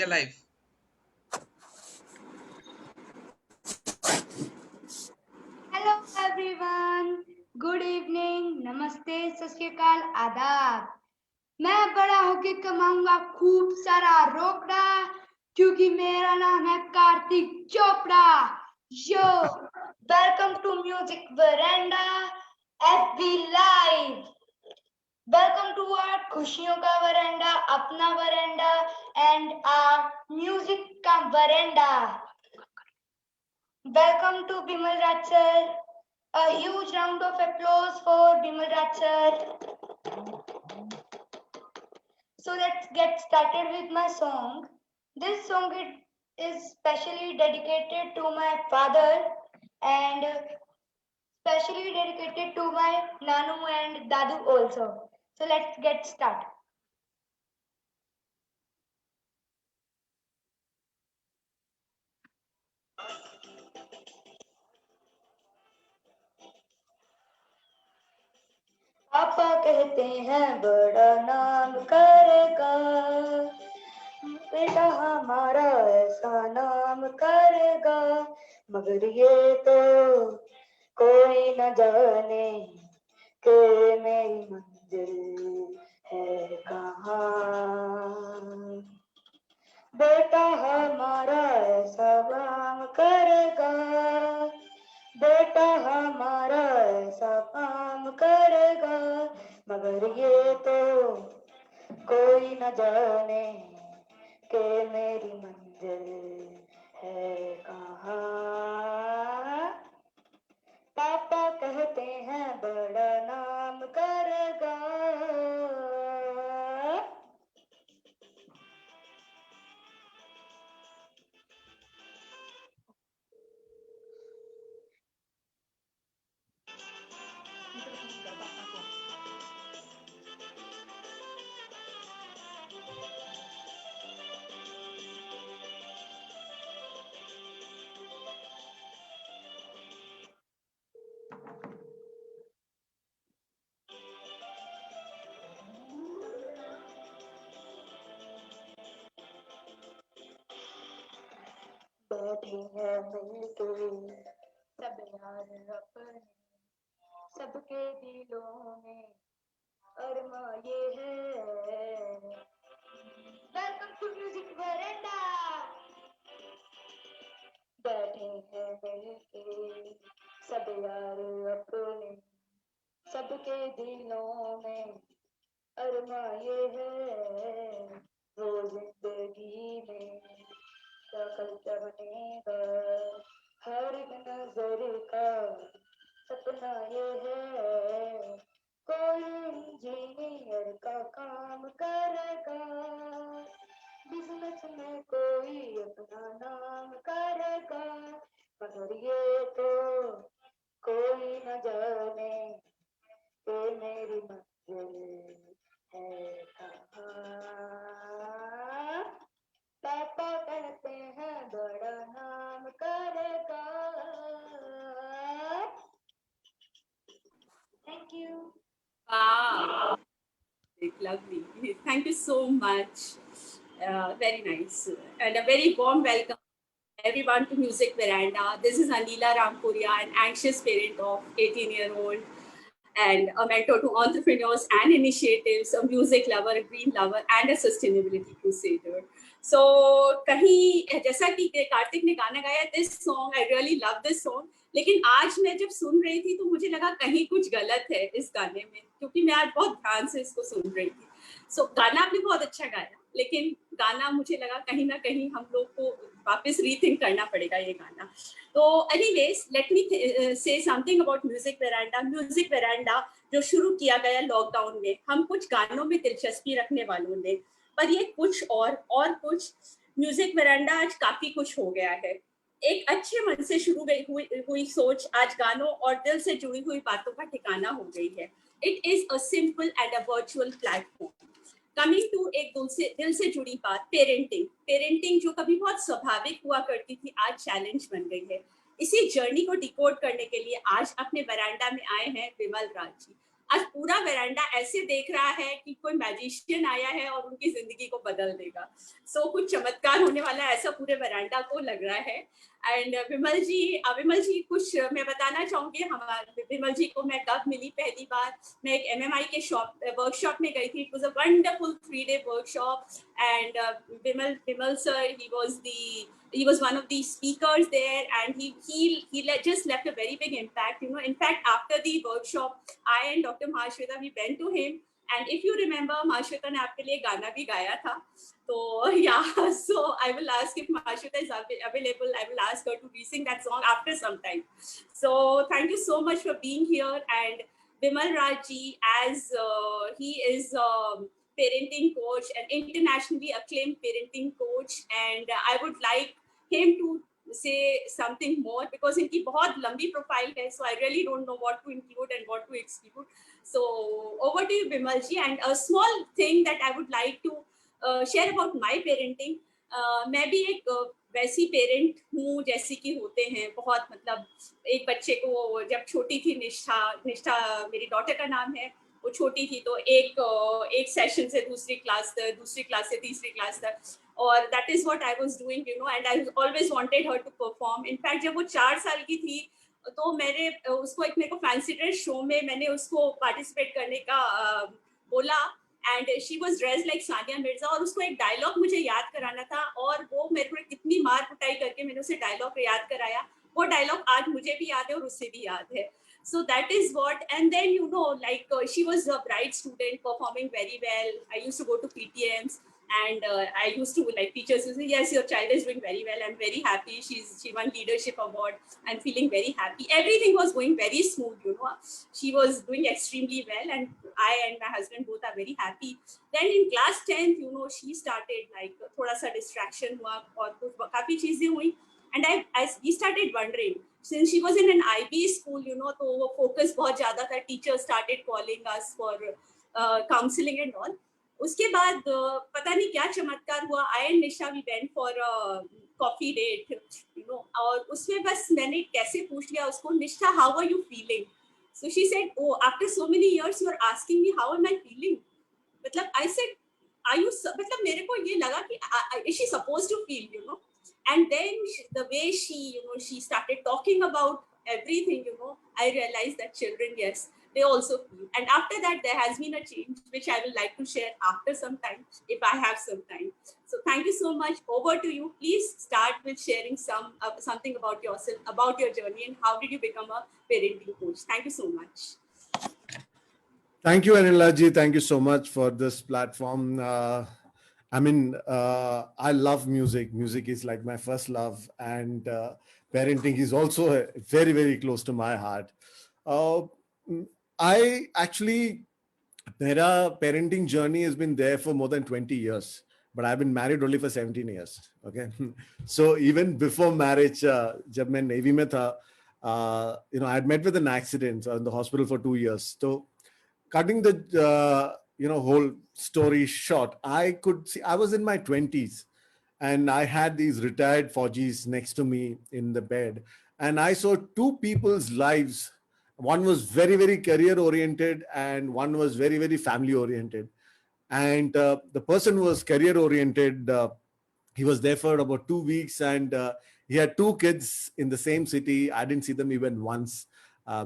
We are live. Hello everyone, good evening, नमस्ते, सत श्री अकाल, आदाब। मैं बड़ा होके कमाऊंगा खूब सारा रोकड़ा, क्योंकि मेरा नाम है Kartik Chopra. Yo, welcome to music veranda FB live. Welcome to our खुशियों का वरांडा, अपना वरांडा एंड आवर म्यूजिक का वरांडा। Welcome to Bimal Raj sir. A huge round of applause for Bimal Raj sir. So let's get started with my song. This song is specially dedicated to my father and specially dedicated to my Nanu and Dadu also. So let's get started. पापा कहते हैं बड़ा नाम करेगा, बेटा हमारा ऐसा नाम करेगा, मगर ये तो कोई न जाने कि मेरी मंजिल है कहाँ। बेटा हमारा ऐसा काम करेगा, बेटा हमारा ऐसा काम करेगा, मगर ये तो कोई न जाने कि मेरी मंजिल है कहाँ। पापा कहते हैं बड़ा नाम करेगा। बैठे हैं मिलके सब यार अपने, सबके दिलों में अरमा ये है। वेलकम टू म्यूजिक वरांडा। बैठे हैं मिलके सब यार अपने, सबके दिलों में अरमा ये है। वो जिंदगी में क्या खर्चा बनेगा, हर एक नजर का सपना ये है। कोई इंजीनियर का काम करेगा, बिजनेस में कोई अपना नाम करेगा, मगर ये तो कोई न जाने कि मेरी मंजिल है कहाँ। पापा कहते हैं बड़ा नाम करेगा। Thank you. Wow, lovely. Thank you so much. Very nice. And a very warm welcome everyone to Music Veranda. This is Anila Rampuria, an anxious parent of 18-year-old and a mentor to entrepreneurs and initiatives, a music lover, a green lover, and a sustainability crusader. So, कहीं जैसा कि कार्तिक ने गाना गाया, this song, I really love this song. लेकिन आज मैं जब सुन रही थी तो मुझे लगा कहीं कुछ गलत है इस गाने में, क्योंकि मैं आज बहुत ध्यान से इसको सुन रही थी। So, गाना आपने बहुत अच्छा गाया, लेकिन गाना मुझे लगा कहीं ना कहीं हम लोग को वापस रीथिंक करना पड़ेगा ये गाना। तो एनीवेज, लेट मी से something about music veranda. Music veranda जो शुरू किया गया लॉकडाउन में, हम कुछ गानों में दिलचस्पी रखने वालों ने, पर ये कुछ और कुछ म्यूजिक वेरांडा आज काफी कुछ हो गया है। एक अच्छे मन से शुरू हुई सोच आज गानों और दिल से जुड़ी हुई बातों का ठिकाना हो गई है। It is a simple and a virtual platform. Coming to एक दिल से जुड़ी बात, पेरेंटिंग जो कभी बहुत स्वाभाविक हुआ करती थी, आज चैलेंज बन गई है। इसी जर्नी को डिकोड करने के लिए आज अपने वरांडा में आए हैं विमल राज जी। आज पूरा वेरांडा ऐसे देख रहा है कि कोई मैजिशियन आया है और उनकी जिंदगी को बदल देगा. सो कुछ चमत्कार होने वाला है, ऐसा पूरे वेरांडा को लग रहा है. एंड विमल जी कुछ मैं बताना चाहूंगी. हमारे विमल जी को मैं कब मिली पहली बार, मैं एक एमएमआई के वर्कशॉप में गई थी. It was a wonderful 3-day workshop. And Vimal sir, he was one of the speakers there, and just left a very big impact. In fact, after the workshop, I and Dr. Mahashweta, we went to him, and if you remember, Mahashweta ने आपके लिए गाना भी गाया था. So yeah, so I will ask if Mahashweta is available. I will ask her to re-sing that song after some time. So thank you so much for being here. And Vimal Rajji, as he is parenting coach, an internationally acclaimed parenting coach, and I would like him to say something more, because इनकी बहुत लंबी profile है, so I really don't know what to include and what to exclude. So over to you, Bimal ji. And a small thing that I would like to share about my parenting. मैं भी एक वैसी parent हूँ जैसी कि होते हैं बहुत, मतलब एक बच्चे को जब छोटी थी, निष्ठा मेरी डॉटर का नाम है, वो छोटी थी तो एक सेशन से दूसरी क्लास तक, दूसरी क्लास से तीसरी क्लास तक, और that is what I was doing, and I always wanted her to perform. In fact जब वो 4 साल की थी तो मेरे को फैंसी ड्रेस शो में मैंने उसको पार्टिसिपेट करने का बोला. And she was dress like Sania Mirza, और उसको एक डायलॉग मुझे याद कराना था, और वो मेरे को कितनी मार कुटाई करके मैंने उसे डायलॉग याद कराया. वो डायलॉग आज मुझे भी याद है और उससे भी याद है. So that is what. And then like she was a bright student, performing very well. I used to go to PTMs, and I used to, like, teachers used to say, yes, your child is doing very well, I'm very happy, she won leadership award, I'm feeling very happy. Everything was going very smooth. She was doing extremely well, and I and my husband both are very happy. Then in class 10th, she started, like, thoda sa distraction hua aur kuch काफी चीजें हुई. And we started wondering, since she was in an IB school, तो वो focus बहुत ज़्यादा था. Teachers started calling us for counseling and all. उसके बाद पता नहीं क्या चमत्कार हुआ. I and Nisha, we went for a coffee date, और उसमें बस मैंने कैसे पूछ लिया उसको, Nisha, how are you feeling? So she said, oh, after so many years, you are asking me how am I feeling? मतलब I said, are you, मतलब मेरे को ये लगा कि is she supposed to feel, and then the way she started talking about everything, I realized that children, yes, they also feel. And after that, there has been a change, which I will like to share after some time, if I have some time. So thank you so much. Over to you. Please start with sharing something about yourself, about your journey, and how did you become a parenting coach. Thank you so much. Thank you, Anila ji. Thank you so much for this platform. I love music. Music is like my first love, and parenting is also very, very close to my heart. I actually, my parenting journey has been there for more than 20 years, but I've been married only for 17 years. Okay. So even before marriage, jab main Navy mein tha, I had met with an accident in the hospital for 2 years. So cutting the whole story short, I could see I was in my 20s, and I had these retired Fauji's next to me in the bed, and I saw two people's lives. One was very, very career oriented, and one was very, very family oriented. And the person who was career oriented, he was there for about 2 weeks, and he had two kids in the same city. I didn't see them even once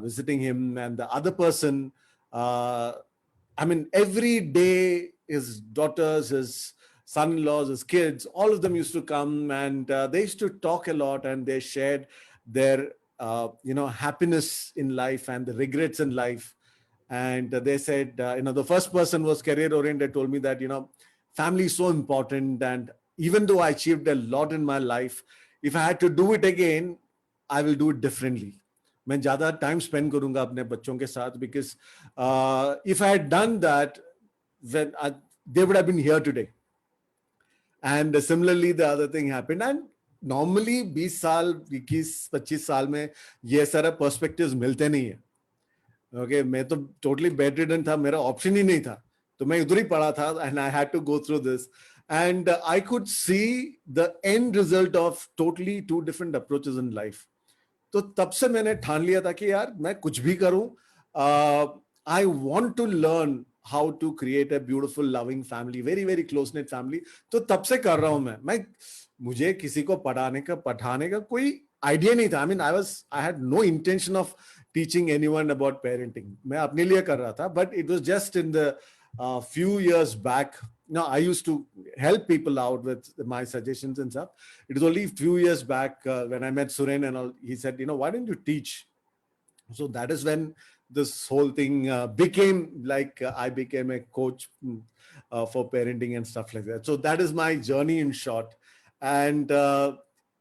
visiting him. And the other person, every day his daughters, his son-in-laws, his kids, all of them used to come, and they used to talk a lot, and they shared their happiness in life and the regrets in life. And they said, the first person was career oriented, told me that family is so important, and even though I achieved a lot in my life, if I had to do it again, I will do it differently. मैं ज़्यादा time spend करूंगा अपने बच्चों के साथ, because if I had done that, then they would have been here today. And similarly, the other thing happened. And normally 20 साल 21-25 साल में ये सारा पर्सपेक्टिव्स मिलते नहीं है. Okay, मैं तो totally bedridden था, मेरा ऑप्शन ही नहीं था, तो मैं उधर ही पड़ा था, and I had to go through this. And I could see the end result of totally two different approaches in life. तो तब से मैंने ठान लिया था कि यार मैं कुछ भी करूं, I want to learn how to create a beautiful, loving family, very, very close knit family. तो तब से कर रहा हूं मैं मुझे किसी को पढ़ाने का कोई आइडिया नहीं था. I had no intention of teaching anyone about parenting. मैं अपने लिए कर रहा था, but it was just in the few years back. Now I used to help people out with my suggestions and stuff. It was only a few years back when I met Suren and all, he said, why don't you teach? So that is when this whole thing became like I became a coach for parenting and stuff like that. So that is my journey in short. And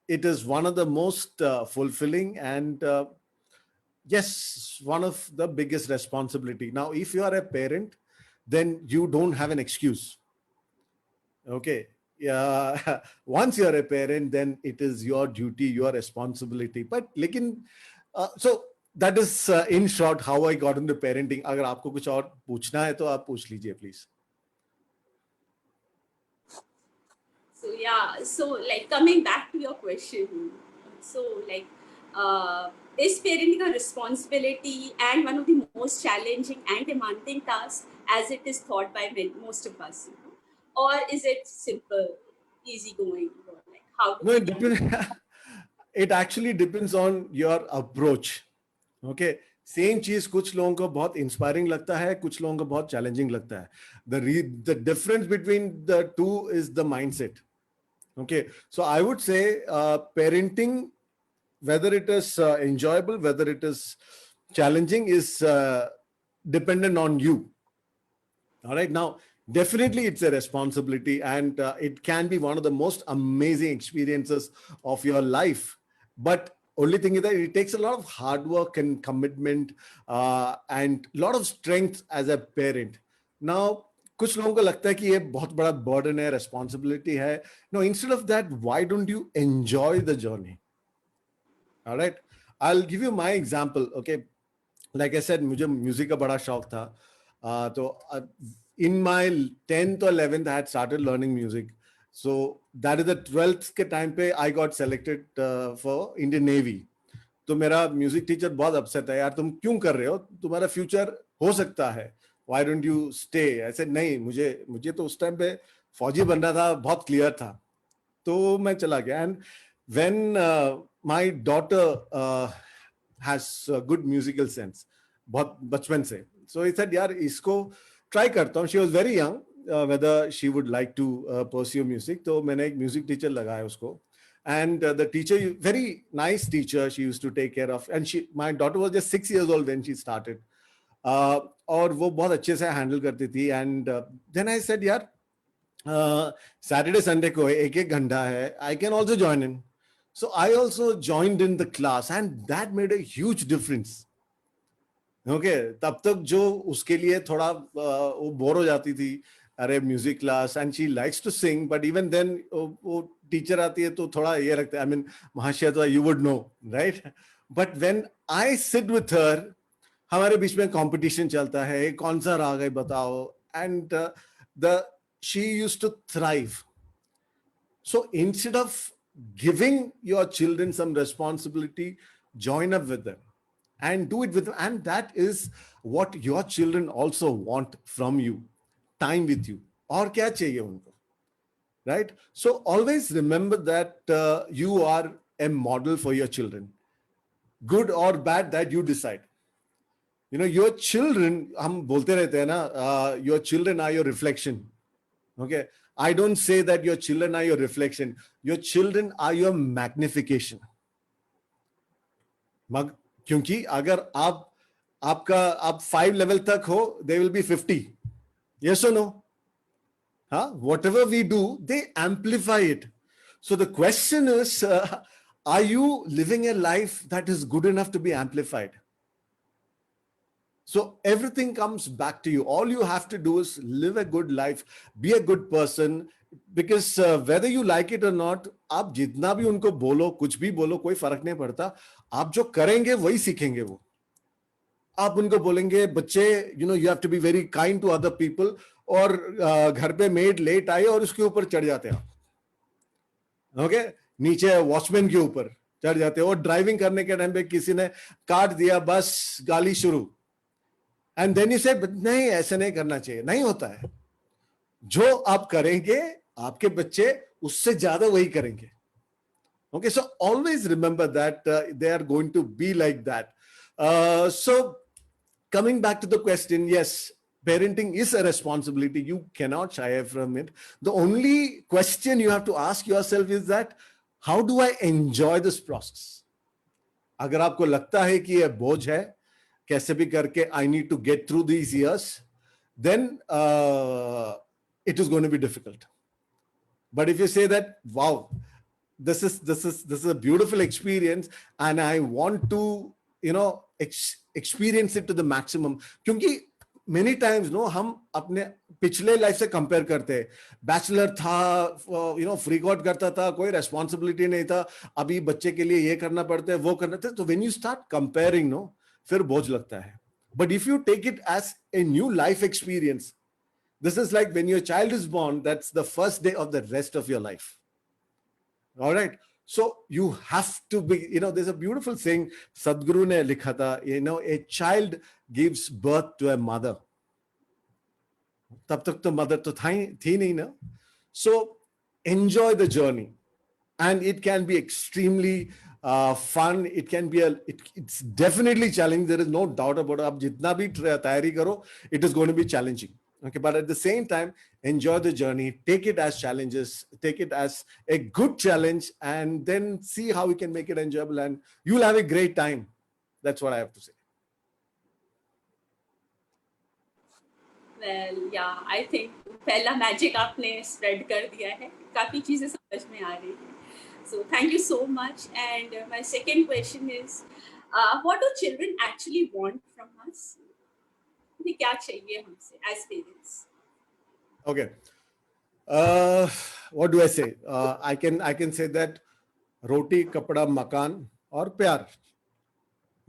it is one of the most fulfilling and yes, one of the biggest responsibility. Now, if you are a parent, then you don't have an excuse. Okay. Yeah. Once you're a parent, then it is your duty, your responsibility. But so that is in short how I got into parenting. अगर आपको कुछ और पूछना है तो आप पूछ लीजिए please. So yeah, so like coming back to your question, so like is parenting a responsibility and one of the most challenging and demanding tasks as it is thought by most of us, or is it simple, easygoing, or like how? No, it depends. It actually depends on your approach. Okay same चीज कुछ लोगों को बहुत inspiring लगता है, कुछ लोगों को बहुत चैलेंजिंग लगता है. The difference between the two is the mindset. Okay so I would say parenting, whether it is enjoyable, whether it is challenging, is dependent on you. All right, now definitely it's a responsibility and it can be one of the most amazing experiences of your life, but only thing is that it takes a lot of hard work and commitment and a lot of strength as a parent. Now कुछ लोगों को लगता है कि ये बहुत बड़ा burden है, responsibility है. No, instead of that, why don't you enjoy the journey? All right, I'll give you my example. Okay, like I said, मुझे म्यूजिक का बड़ा शौक था. तो in my 10th or 11th I had started learning music. So that is the 12th के time पे I got selected for Indian Navy. तो मेरा म्यूजिक टीचर बहुत अपसेट है, यार तुम क्यों कर रहे हो, तुम्हारा फ्यूचर हो सकता है, why don't you stay? ऐसे नहीं, मुझे तो उस टाइम पे फौजी बनना था, बहुत क्लियर था, तो मैं चला गया. And when my daughter has good musical sense बहुत बचपन से, सो ही सेड यार इसको ट्राई करता हूँ. She was very young whether she would like to pursue music. तो मैंने एक म्यूजिक टीचर लगाया उसको, and the teacher, very nice teacher, she used to take care of, and my daughter was just 6 years old when she started. और वो बहुत अच्छे से हैंडल करती थी. and then I said यार सैटरडे संडे को एक घंटा है, I can also join in. So I also joined in the class and that made a huge difference. Okay, तब तक जो उसके लिए थोड़ा वो बोर हो जाती थी, अरे music class, and she likes to sing, but even then वो टीचर आती है तो थोड़ा ये लगता है, आई मीन महाशय तो you would know right, but when I sit with her, हमारे बीच में कंपटीशन चलता है, कौन सा राग है बताओ, and the she used to thrive. So instead of giving your children some responsibility, join up with them and do it with them, and that is what your children also want from you, time with you. और क्या चाहिए उनको, right? So always remember that you are a model for your children, good or bad, that you decide. Your children, हम बोलते रहते हैं ना, your children are your reflection. Okay, I don't say that your children are your reflection. Your children are your magnification. क्योंकि अगर आप 5 level तक हो, they will be 50. Yes or no? Whatever we do, they amplify it. So the question is, are you living a life that is good enough to be amplified? So everything comes back to you. All you have to do is live a good life, be a good person, because whether you like it or not, आप जितना भी उनको बोलो, कुछ भी बोलो, कोई फर्क नहीं पड़ता. आप जो करेंगे वही सीखेंगे वो. आप उनको बोलेंगे बच्चे, you have to be very kind to other people, और घर पे मेड लेट आई और उसके ऊपर चढ़ जाते हैं. ओके, नीचे वॉचमैन के ऊपर चढ़ जाते हैं, और ड्राइविंग करने के टाइम पे किसी ने काट दिया, बस गाली शुरू. And then you say, but नहीं, ऐसे नहीं करना चाहिए. नहीं होता है. जो आप करेंगे, आपके बच्चे उससे ज्यादा वही करेंगे. Okay, so always remember that they are going to be like that. So coming back to the question, yes, parenting is a responsibility. You cannot shy away from it. The only question you have to ask yourself is that, how do I enjoy this process? अगर आपको लगता है कि ये बोझ है, कैसे भी करके I need to get through these years, then it is going to be difficult. But if you say that, wow, this is a beautiful experience and I want to, experience it to the maximum. क्योंकि many times हम अपने पिछले life से compare करते हैं. Bachelor था, free God करता था, कोई रेस्पॉन्सिबिलिटी नहीं था, अभी बच्चे के लिए ये करना पड़ता है, वो करना था. तो व्हेन यू स्टार्ट कंपेयरिंग, फिर बोझ लगता है. But if you take it as a new life experience, this is like when your child is born, that's the first day of the rest of your life. All right. So you have to be, there's a beautiful saying Sadhguru ne likha tha, a child gives birth to a mother. Tab tak to mother to thi nahi na. So enjoy the journey, and it can be extremely fun. It can be it's definitely challenging. There is no doubt about it. Ab jitna bhi tayari karo, it is going to be challenging. Okay, but at the same time, enjoy the journey, take it as challenges, take it as a good challenge, and then see how we can make it enjoyable, and you'll have a great time. That's what I have to say. Well, yeah, I think पहला magic आपने spread कर दिया है, काफी चीजें समझ में आ रही हैं. So thank you so much. And my second question is, what do children actually want from us? क्या चाहिए हमसे as parents? Okay. What do I say? I can say that roti, kapda, makan और प्यार.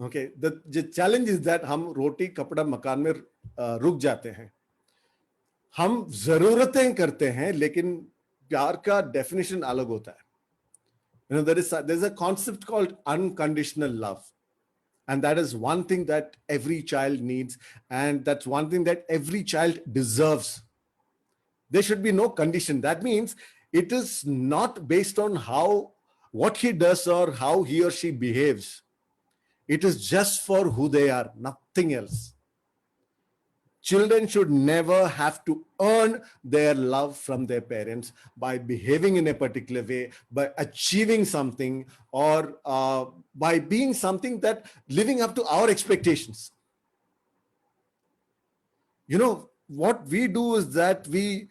Okay. The challenge is that हम रोटी, कपड़ा, मकान में रुक जाते हैं. हम जरूरतें करते हैं, लेकिन प्यार का definition अलग होता है. There's a concept called unconditional love. And that is one thing that every child needs. And that's one thing that every child deserves. There should be no condition. That means it is not based on what he does or how he or she behaves. It is just for who they are, nothing else. Children should never have to earn their love from their parents by behaving in a particular way, by achieving something, or by being something that living up to our expectations. What we do is that we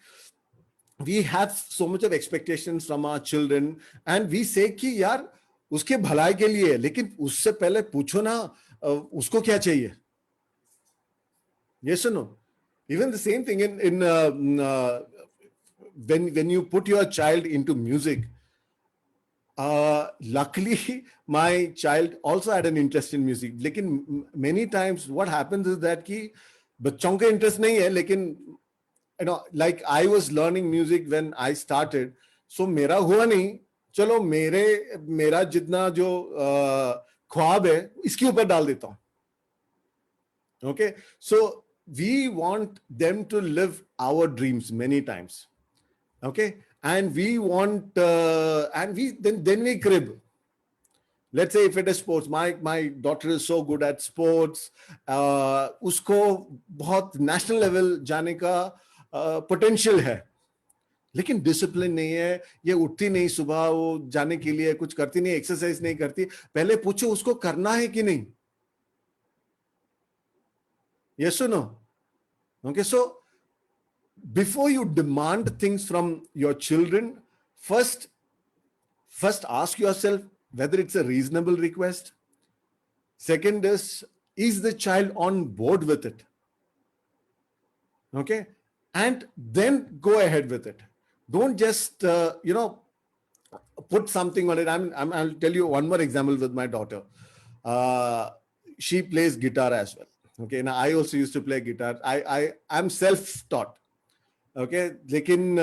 have so much of expectations from our children, and we say कि यार उसके भलाई के लिए, लेकिन उससे पहले पूछो ना उसको क्या चाहिए. Yes or no? Even the same thing when you put your child into music. Luckily, my child also had an interest in music. लेकिन many times what happens is that कि बच्चों का interest नहीं है, लेकिन like I was learning music when I started, so मेरा हुआ नहीं, चलो मेरा जितना जो ख्वाब है इसके ऊपर डाल देता हूँ. Okay, so we want them to live our dreams many times. Okay, and we want and then we crib. Let's say if it is sports, my daughter is so good at sports, उसको बहुत national level जाने का potential है, लेकिन discipline नहीं है, ये उठती नहीं सुबह, वो जाने के लिए कुछ करती नहीं, एक्सरसाइज नहीं करती. पहले पूछो उसको करना है कि नहीं. Yes or no? Okay, so before you demand things from your children, first ask yourself whether it's a reasonable request. Second is the child on board with it? Okay, and then go ahead with it. Don't just put something on it. I'll tell you one more example with my daughter. She plays guitar as well. Okay, now I also used to play guitar. I'm self-taught. Okay, लेकिन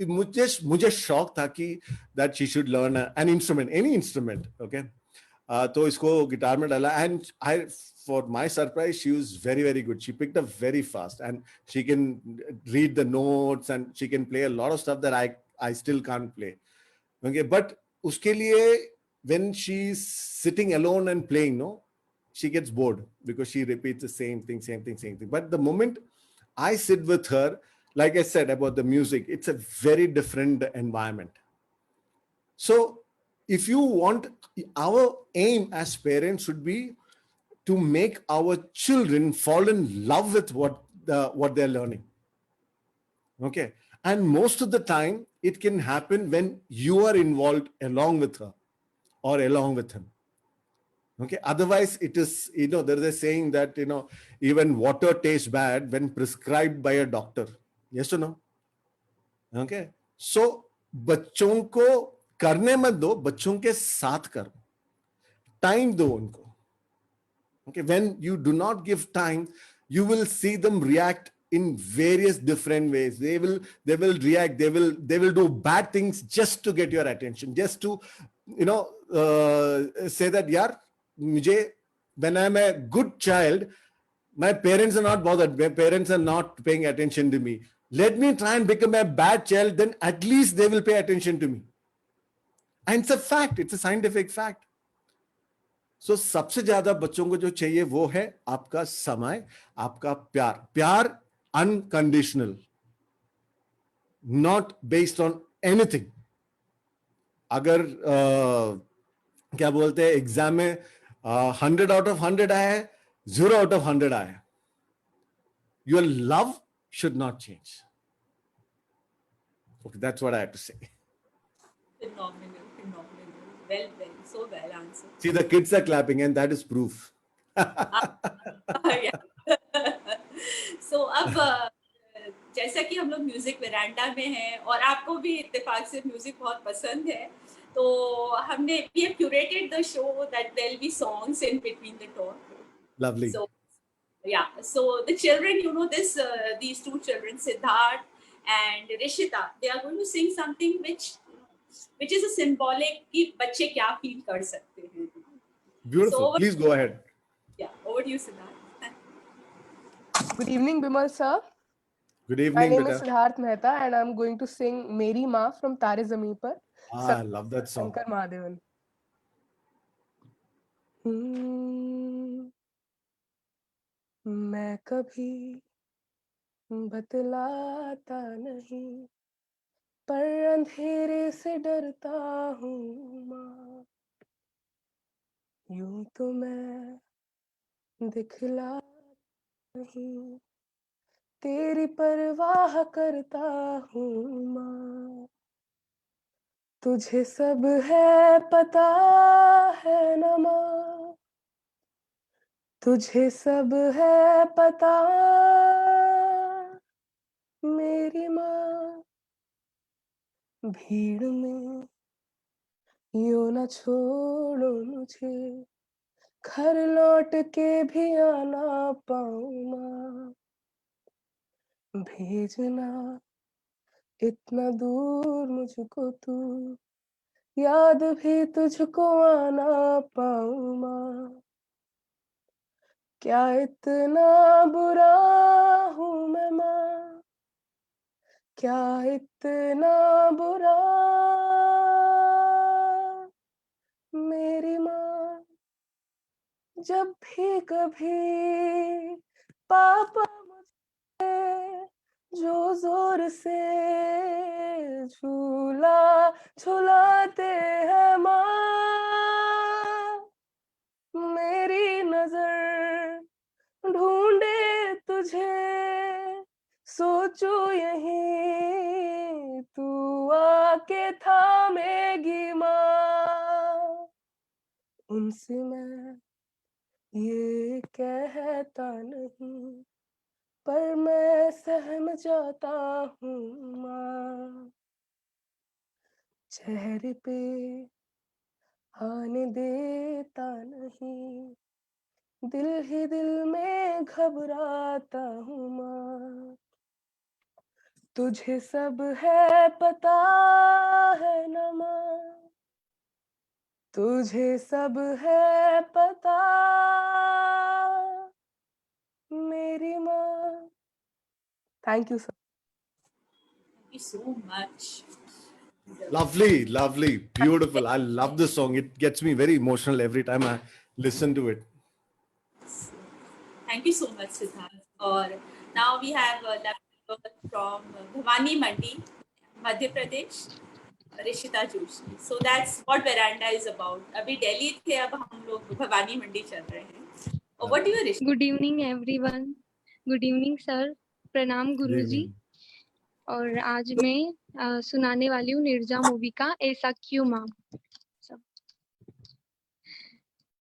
मुझे शौक था कि that she should learn an instrument, any instrument. Okay, तो इसको guitar में डाला, and I, for my surprise, she was very, very good. She picked up very fast, and she can read the notes, and she can play a lot of stuff that I still can't play. Okay, but uske liye, when she's sitting alone and playing, no, she gets bored because she repeats the same thing, same thing, same thing. But the moment I sit with her, like I said about the music, it's a very different environment. So if you want, our aim as parents should be to make our children fall in love with what they're learning. Okay, and most of the time it can happen when you are involved along with her or along with him. Okay, otherwise it is, there is a saying that, even water tastes bad when prescribed by a doctor. Yes or no? Okay, so बच्चों को करने मत दो, बच्चों के साथ करो, time दो उनको. Okay, when you do not give time, you will see them react in various different ways. They will react, they will do bad things just to get your attention, just to say that, yaar, mujhe, when I'm a good child, my parents are not bothered, my parents are not paying attention to me. Let me try and become a bad child, then at least they will pay attention to me. And it's a fact, it's a scientific fact. सो सबसे ज्यादा बच्चों को जो चाहिए वो है आपका समय, आपका प्यार. प्यार unconditional, not based on anything. अगर क्या बोलते हैं, एग्जाम में 100 आउट ऑफ 100 आया है, 0 आउट ऑफ 100 आया है, your love should not change. Okay, that's what I have to say. Phenomenal, phenomenal. Well, so well answered. See, the kids are clapping, and that is proof. So अब जैसा कि हम लोग music veranda में हैं और आपको भी इत्तेफाक से म्यूजिक बहुत पसंद है, तो हमने we have curated the show that there will be songs in between the talk. Lovely. So yeah, so the children, these two children, Siddharth and Rishita, they are going to sing something which is a symbolic कि बच्चे क्या feel कर सकते हैं. Beautiful. So, Please go ahead. Yeah, over to you, Siddharth. Good evening, Bimal sir. Good My evening, name beta. is Siddharth Mehta and I'm going to sing Meri Maa from Tare Zameen Par. I love that song. Shankar Mahadevan. मैं कभी बतलाता नहीं, पर अंधेरे से डरता हूँ माँ. यूं तो मैं दिखला नहीं, तेरी परवाह करता हूँ माँ. तुझे सब है पता है न माँ, तुझे सब है पता मेरी माँ. भीड़ में यूं न छोड़ो मुझे, घर लौट के भी आना पाऊँ माँ. भेजना इतना दूर मुझको तू, याद भी तुझको आना पाऊँ माँ. क्या इतना बुरा हूँ मैं माँ, क्या इतना बुरा मेरी माँ. जब भी कभी पापा मुझे जो जोर से झूला झुलाते हैं माँ, मेरी नजर ढूंढे तुझे, सोचो यहीं तू आके थामेगी माँ. उनसे मैं ये कहता नहीं, पर मैं सहम जाता हूँ माँ. चेहरे पे आने देता नहीं, दिल ही दिल में घबराता हूँ माँ. तुझे सब है पता है न माँ, तुझे सब है पता मेरी माँ. Thank you, sir. Thank you so much. Lovely, lovely, beautiful. I love this song. It gets me very emotional every time I listen to it. Thank you so much, Siddharth. Or now we have a girl from Bhavani Mandi, Madhya Pradesh, Rishita Joshi. So that's what Veranda is about. अभी दिल्ली थे, अब हम लोग भवानी मंडी चल रहे हैं. What do you, Rishita? Good evening everyone. Good evening sir. प्रणाम Good गुरुजी. evening. और आज मैं सुनाने वाली हूँ निर्जा मूवी का ऐसा क्यों माँ.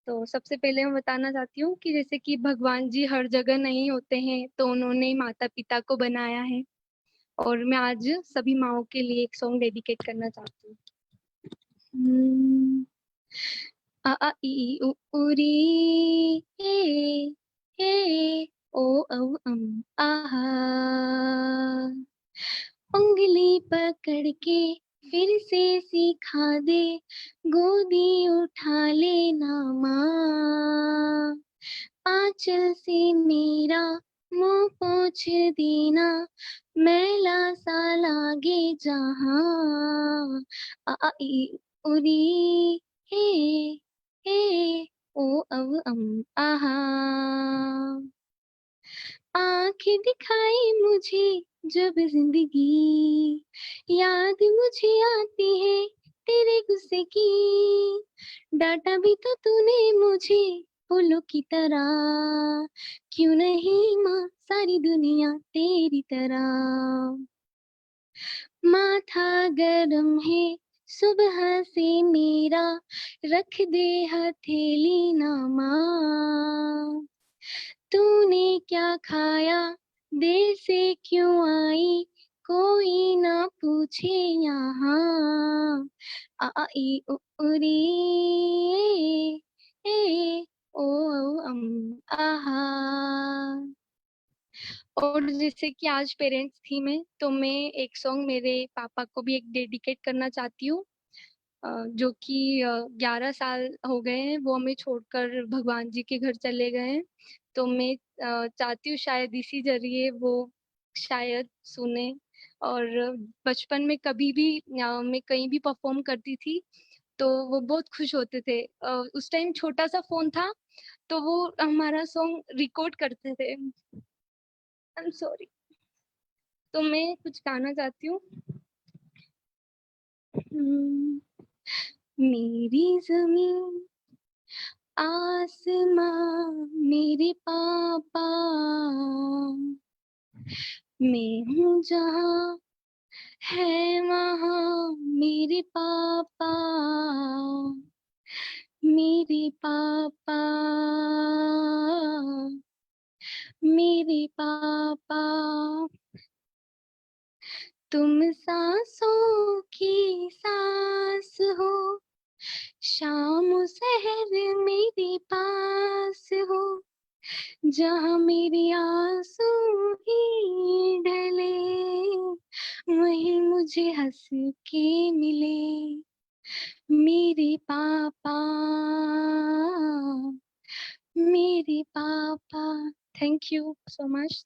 तो सबसे पहले मैं बताना चाहती हूँ कि जैसे कि भगवान जी हर जगह नहीं होते हैं, तो उन्होंने माता पिता को बनाया है. और मैं आज सभी माँओं के लिए एक सॉन्ग डेडिकेट करना चाहती हूँ. आ आ ई उ री ए ओ औ आहा. उंगली पकड़ के फिर से सिखा दे, गोदी उठा लेना माँ. आंचल से मेरा मुंह पोंछ देना, मैला सा लागे जहां. आ आ ई उरी ए ओ औ आहा. आंखें दिखाई मुझे जब जिंदगी, याद मुझे आती है तेरे गुस्से की. डांटा भी तो तूने मुझे फूलों की तरह, क्यों नहीं माँ सारी दुनिया तेरी तरह. माथा गरम है सुबह से मेरा, रख दे हथेली ना माँ. तूने क्या खाया देर से क्यों आई, कोई ना पूछे यहाँ. आ आ ई उ री ए ओ आहा. और जैसे कि आज पेरेंट्स थी मैं, तो मैं एक सॉन्ग मेरे पापा को भी एक डेडिकेट करना चाहती हूँ, जो कि 11 साल हो गए हैं, वो हमें छोड़कर भगवान जी के घर चले गए हैं. तो मैं चाहती हूँ शायद इसी जरिए वो शायद सुने. और बचपन में कभी भी मैं कहीं भी परफॉर्म करती थी, तो वो बहुत खुश होते थे. उस टाइम छोटा सा फोन था, तो वो हमारा सॉन्ग रिकॉर्ड करते थे. I am sorry. तो मैं कुछ गाना चाहती हूँ. मेरी जमीन आसमां मेरे पापा, मैं हूँ जहाँ है वहाँ मेरे पापा. मेरे पापा, मेरे पापा. तुम सांसों की सांस हो, शाम शहर मेरे पास हो. जहाँ मेरी आंसू ही ढले, वहीं मुझे हंस के मिले मेरे पापा, मेरे पापा. Thank you so much.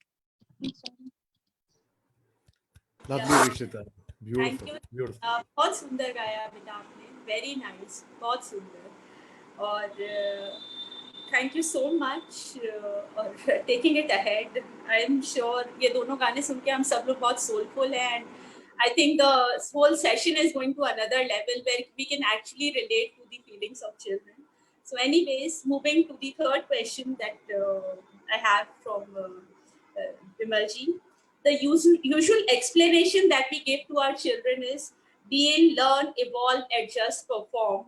Lovely, Rishita. Thank Beautiful, you. beautiful. बहुत सुंदर गाया बेटा आपने. वेरी नाइस, बहुत सुंदर. और थैंक यू सो मच और taking it ahead. I am sure ये दोनों गाने सुन के हम सब लोग बहुत सोलफुल हैं. And I think the whole session is going to another level where we can actually relate to the feelings of children. So anyways, moving to the third question that I have from Vimalji. The usual explanation that we give to our children is being, learn, evolve, adjust, perform,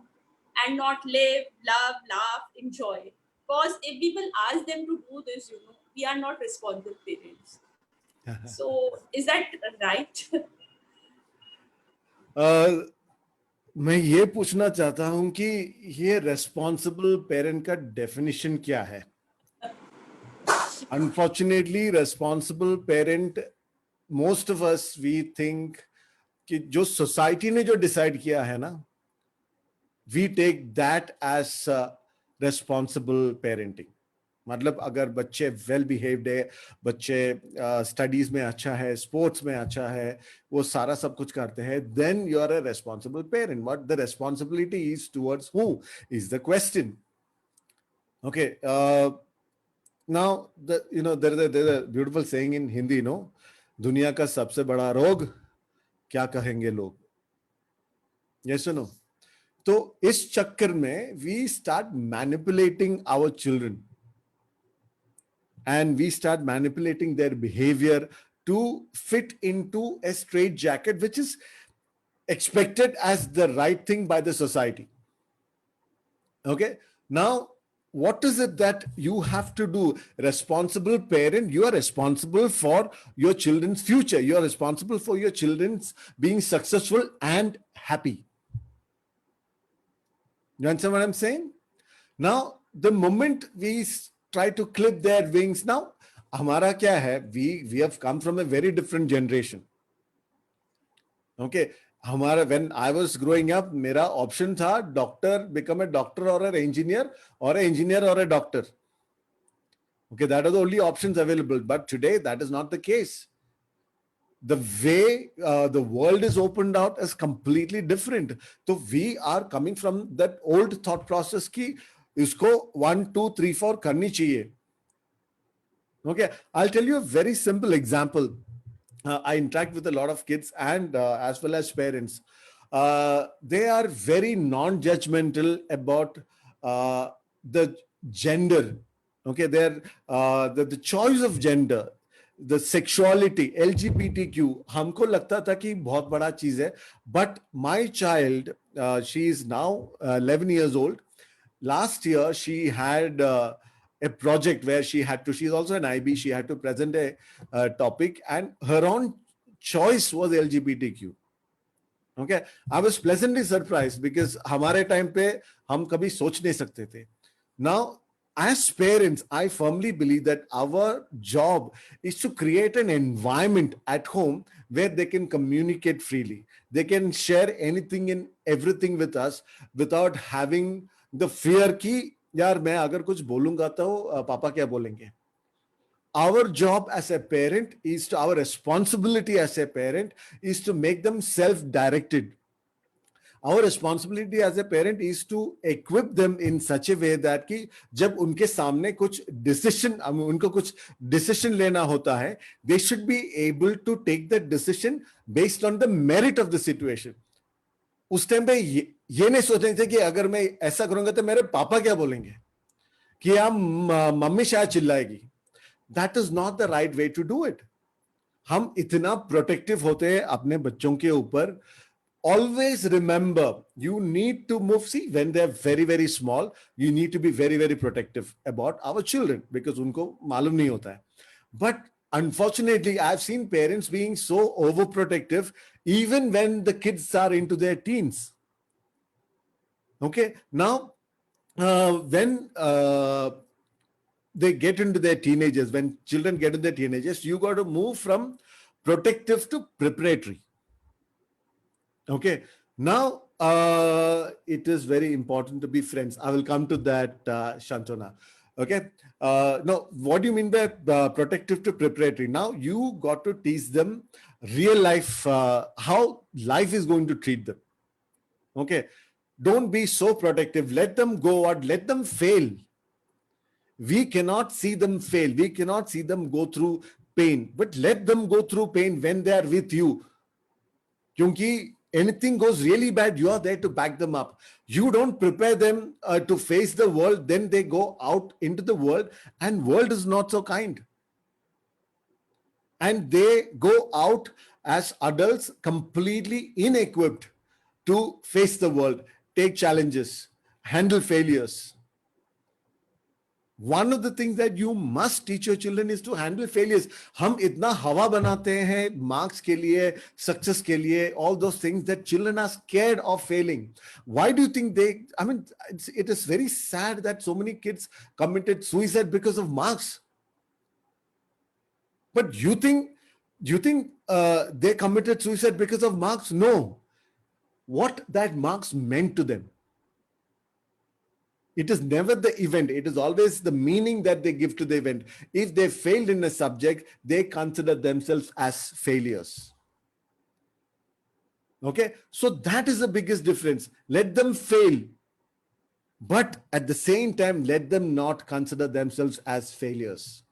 and not live, love, laugh, enjoy. Because if we will ask them to do this, we are not responsible parents. So is that right? मैं ये पूछना चाहता हूं कि ये responsible parent का definition क्या है. Unfortunately responsible parent, most of us we think कि जो सोसाइटी ने जो डिसाइड किया है ना, we take that as responsible parenting. मतलब अगर बच्चे वेल बिहेव्ड है, बच्चे स्टडीज में अच्छा है, स्पोर्ट्स में अच्छा है, वो सारा सब कुछ करते हैं, then you are a responsible parent. What the responsibility is towards who is the question. Okay, now there's a beautiful saying in Hindi, दुनिया का सबसे बड़ा रोग क्या कहेंगे लोग. Yes or no? तो इस चक्कर में we start manipulating our children and we start manipulating their behavior to fit into a straight jacket which is expected as the right thing by the society. Okay, now what is it that you have to do? Responsible parent, you are responsible for your children's future, you are responsible for your children's being successful and happy. You understand what I'm saying? Now the moment we try to clip their wings, now हमारा क्या है, we have come from a very different generation. Okay, हमारा when I was growing up, मेरा option था doctor, become a doctor or an engineer, or an engineer or a doctor. Okay, that are the only options available. But today that is not the case. The way the world is opened out is completely different. So we are coming from that old thought process ki isko 1 2 3 4 karni chahiye. Okay, I'll tell you a very simple example. I interact with a lot of kids and as well as parents. They are very non-judgmental about the gender. Okay, they're the choice of gender, the sexuality, LGBTQ. हमको लगता था कि बहुत बड़ा चीज है, but my child, she is now 11 years old. Last year she had a project where she's also an IB, she had to present a topic and her own choice was LGBTQ. Okay, I was pleasantly surprised because हमारे time पे हम कभी सोच नहीं सकते थे. Now as parents, I firmly believe that our job is to create an environment at home where they can communicate freely. They can share anything and everything with us without having the fear कि यार मैं अगर कुछ बोलूंगा तो पापा क्या बोलेंगे. Our job as a parent is to, our responsibility as a parent is to make them self-directed. Our responsibility as a parent is to equip them in such a way that कि जब उनके सामने कुछ decision, उनको कुछ decision लेना होता है, they should be able to take that decision based on the merit of the situation. उस टाइम पे ये नहीं सोचने थे कि अगर मैं ऐसा करूंगा तो मेरे पापा क्या बोलेंगे, कि हम मम्मी शायद चिल्लाएगी. That is not the right way to do it. हम इतना प्रोटेक्टिव होते हैं अपने बच्चों के ऊपर. Always remember, you need to move. See, when they're very, very small, you need to be very, very protective about our children because उनको मालूम नहीं होता है. But unfortunately, I've seen parents being so overprotective even when the kids are into their teens. Okay, now when they get into their teenagers, when children get into their teenagers, you got to move from protective to preparatory. Okay, now it is very important to be friends. I will come to that, Shantana. Okay, now what do you mean by protective to preparatory? Now you got to teach them real life, how life is going to treat them. Okay, don't be so protective. Let them go out, let them fail. We cannot see them fail. We cannot see them go through pain, but let them go through pain when they are with you. Kyunki anything goes really bad, you are there to back them up. You don't prepare them to face the world, then they go out into the world and world is not so kind. And they go out as adults completely inequipped to face the world, take challenges, handle failures. One of the things that you must teach your children is to handle failures. हम इतना हवा बनाते हैं marks के लिए, success के लिए, all those things that children are scared of failing. Why do you think they? I mean, it is very sad that so many kids committed suicide because of marks. But do you think they committed suicide because of marks? No. What that marks meant to them. It is never the event. It is always the meaning that they give to the event. If they failed in a subject, they consider themselves as failures. Okay, so that is the biggest difference. Let them fail, but at the same time, let them not consider themselves as failures.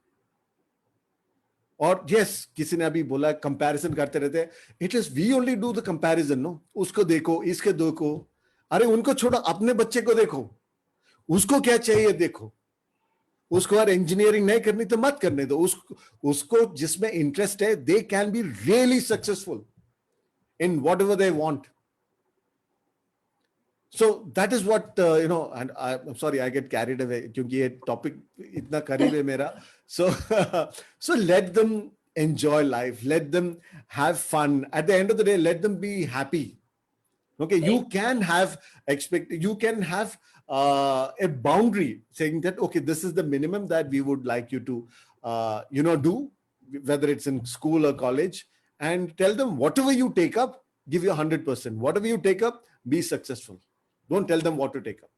और yes किसी ने अभी बोला comparison करते रहते हैं. It is we only do the comparison. No, उसको देखो, इसके देखो. अरे उनको छोड़ो, अपने बच्चे को देखो, उसको क्या चाहिए देखो. उसको अगर इंजीनियरिंग नहीं करनी तो मत करने दो. उसको जिसमें इंटरेस्ट है, they can be really successful in what ever they want. So that is what and I'm sorry I get carried away क्योंकि ये topic इतना करीब है मेरा. So so let them enjoy life, let them have fun. At the end of the day, let them be happy. Okay, you can have you can have a boundary saying that okay, this is the minimum that we would like you to do, whether it's in school or college, and tell them whatever you take up, give you 100%. Whatever you take up, be successful. Don't tell them what to take up.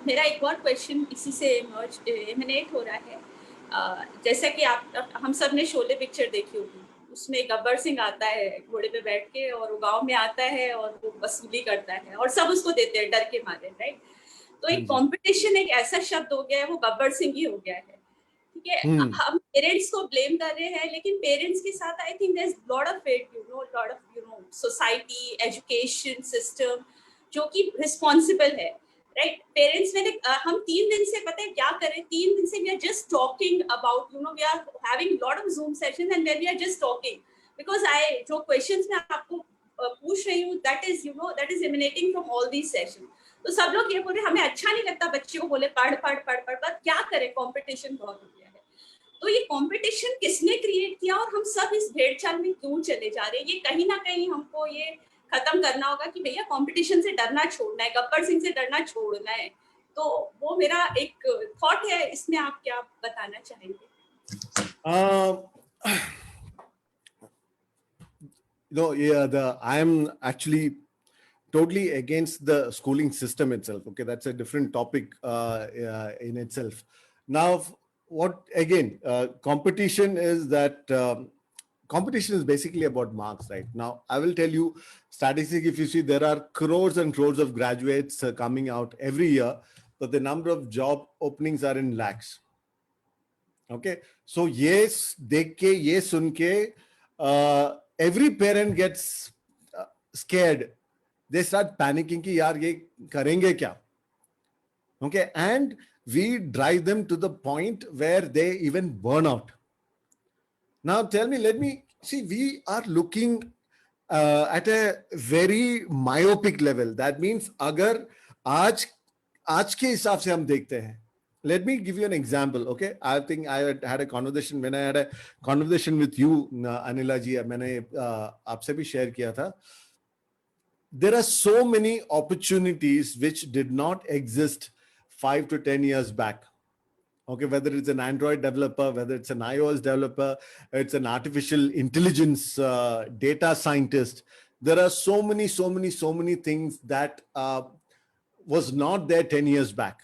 मेरा एक और question इसी से eminent हो रहा है. जैसा कि हम सब ने शोले पिक्चर देखी होगी, उसमें गब्बर सिंह आता है घोड़े पे बैठ के और वो गांव में आता है और वो वसूली करता है और सब उसको देते हैं डर के मारे, राइट. तो एक कंपटीशन एक ऐसा शब्द हो गया है, वो गब्बर सिंह ही हो गया है. ठीक है, हम पेरेंट्स को ब्लेम कर रहे हैं, लेकिन पेरेंट्स के साथ I think there is lot of it, lot of society, education system जो कि रिस्पॉन्सिबल है, राइट. पेरेंट्स ने हम 3 दिन से पता है क्या करें, 3 दिन से we are just talking about we are having lot of Zoom session and then we are just talking because जो क्वेश्चंस मैं आपको पूछ रही हूँ that is emanating from all these session. तो सब लोग ये बोल रहे हमें अच्छा नहीं लगता बच्चे को बोले पढ़ पढ़ पढ़ पढ़ पर क्या करें, कंपटीशन बहुत हो गया है. तो ये कंपटीशन किसने क्रिएट किया और हम सब इस भेड़ चाल में क्यों चले जा रहे हैं? ये कहीं ना कहीं हमको ये खत्म करना होगा कि भैया कंपटीशन से डरना छोड़ना है, गब्बर सिंह से डरना छोड़ना है. तो वो मेरा एक थॉट है, इसमें आप क्या बताना चाहेंगे? I am actually totally against the schooling system itself. Okay, that's a different topic in itself. Now, competition is that competition is basically about marks, right? Now, I will tell you, statistics, if you see, there are crores and crores of graduates coming out every year, but the number of job openings are in lakhs. Okay, so yes, dekh ke, ye sun ke, every parent gets scared. They start panicking ki yaar ye karenge kya? Okay, and we drive them to the point where they even burn out. Now tell me, let me see, we are looking at a very myopic level. That means agar आज के हिसाब से हम देखते हैं. Let me give you an example. Okay, I think I had a conversation when I had a conversation with you, Anila ji. मैंने आपसे भी share किया था. There are so many opportunities which did not exist 5 to 10 years back. Okay, whether it's an Android developer, whether it's an iOS developer, it's an artificial intelligence data scientist. There are so many things that was not there 10 years back.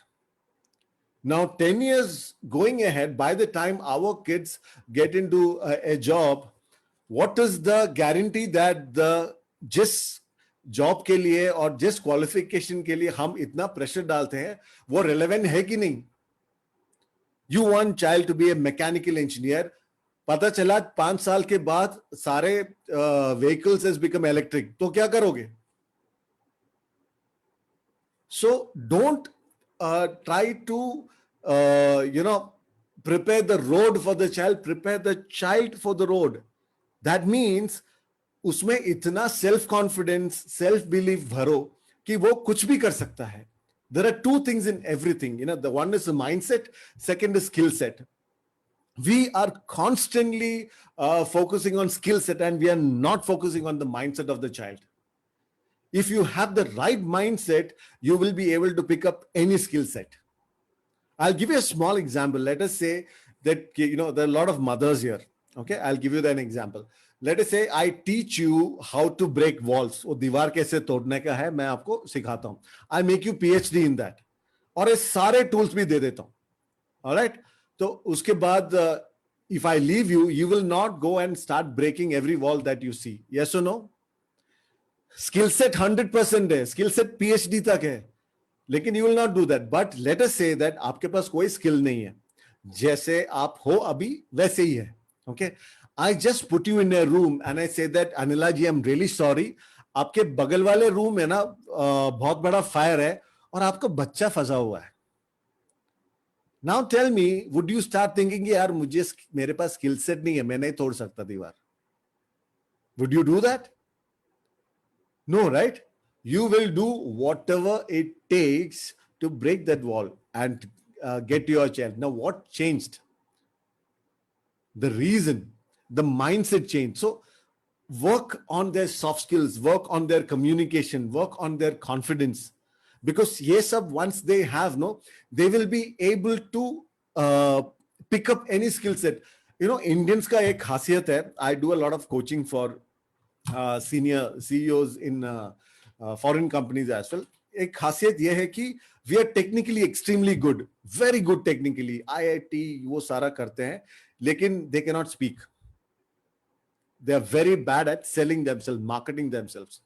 Now, 10 years going ahead, by the time our kids get into a job, what is the guarantee that जिस job के लिए और जिस qualification के लिए हम इतना pressure डालते हैं वो रेलेवेंट है कि नहीं? You want child to be a mechanical engineer. पता चला 5 साल के बाद सारे vehicles has become electric. तो क्या करोगे? So don't try to prepare the road for the child. Prepare the child for the road. That means उसमें इतना self confidence, self belief भरो कि वो कुछ भी कर सकता है. There are 2 things in everything. The one is the mindset, second is skill set. We are constantly focusing on skill set and we are not focusing on the mindset of the child. If you have the right mindset, you will be able to pick up any skill set. I'll give you a small example. Let us say that, there are a lot of mothers here. Okay, I'll give you an example. Let us say I teach you how to break walls, वो दीवार कैसे तोड़ने का है मैं आपको सिखाता हूं. I make you PhD in that, और ये सारे टूल्स भी दे देता हूं. ऑलराइट, तो उसके बाद if I leave you, you will not go and start breaking every wall that you see. Yes or no? Skill set 100% है, skill set PhD तक है, लेकिन you will not do that. But let us say that आपके पास कोई skill नहीं है, जैसे आप हो अभी वैसे ही है. Okay, I just put you in a room and I say that Anila ji, I'm really sorry, आपके बगल वाले रूम में ना बहुत बड़ा फायर है और आपका बच्चा फंसा हुआ है. Now tell me, would you start thinking यार मुझे मेरे पास स्किल सेट नहीं है, मैं नहीं तोड़ सकता दीवार? Would you do that? No, right? You will do whatever it takes to break that wall and get your child. Now what changed? The reason, the mindset changed. So work on their soft skills, work on their communication, work on their confidence. Because yes, once they have, no, they will be able to pick up any skill set. You know, Indians का एक खासियत है. I do a lot of coaching for senior CEOs in foreign companies as well. एक खासियत ये है कि we are technically extremely good, very good technically. IIT वो सारा करते हैं, लेकिन they cannot speak. They are very bad at selling themselves, marketing themselves.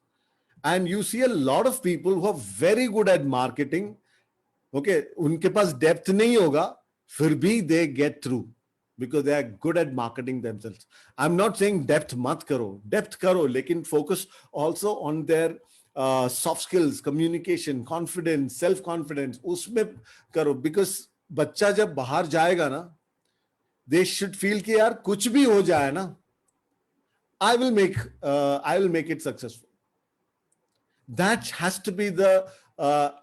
And you see a lot of people who are very good at marketing. Okay, उनके पास depth नहीं होगा, फिर भी they get through because they are good at marketing themselves. I'm not saying depth मत करो, depth करो, लेकिन focus also on their soft skills, communication, confidence, self confidence, उसमें करो. Because बच्चा जब बाहर जाएगा ना, they should feel कि यार कुछ भी हो जाए ना, I will make it successful. That has to be the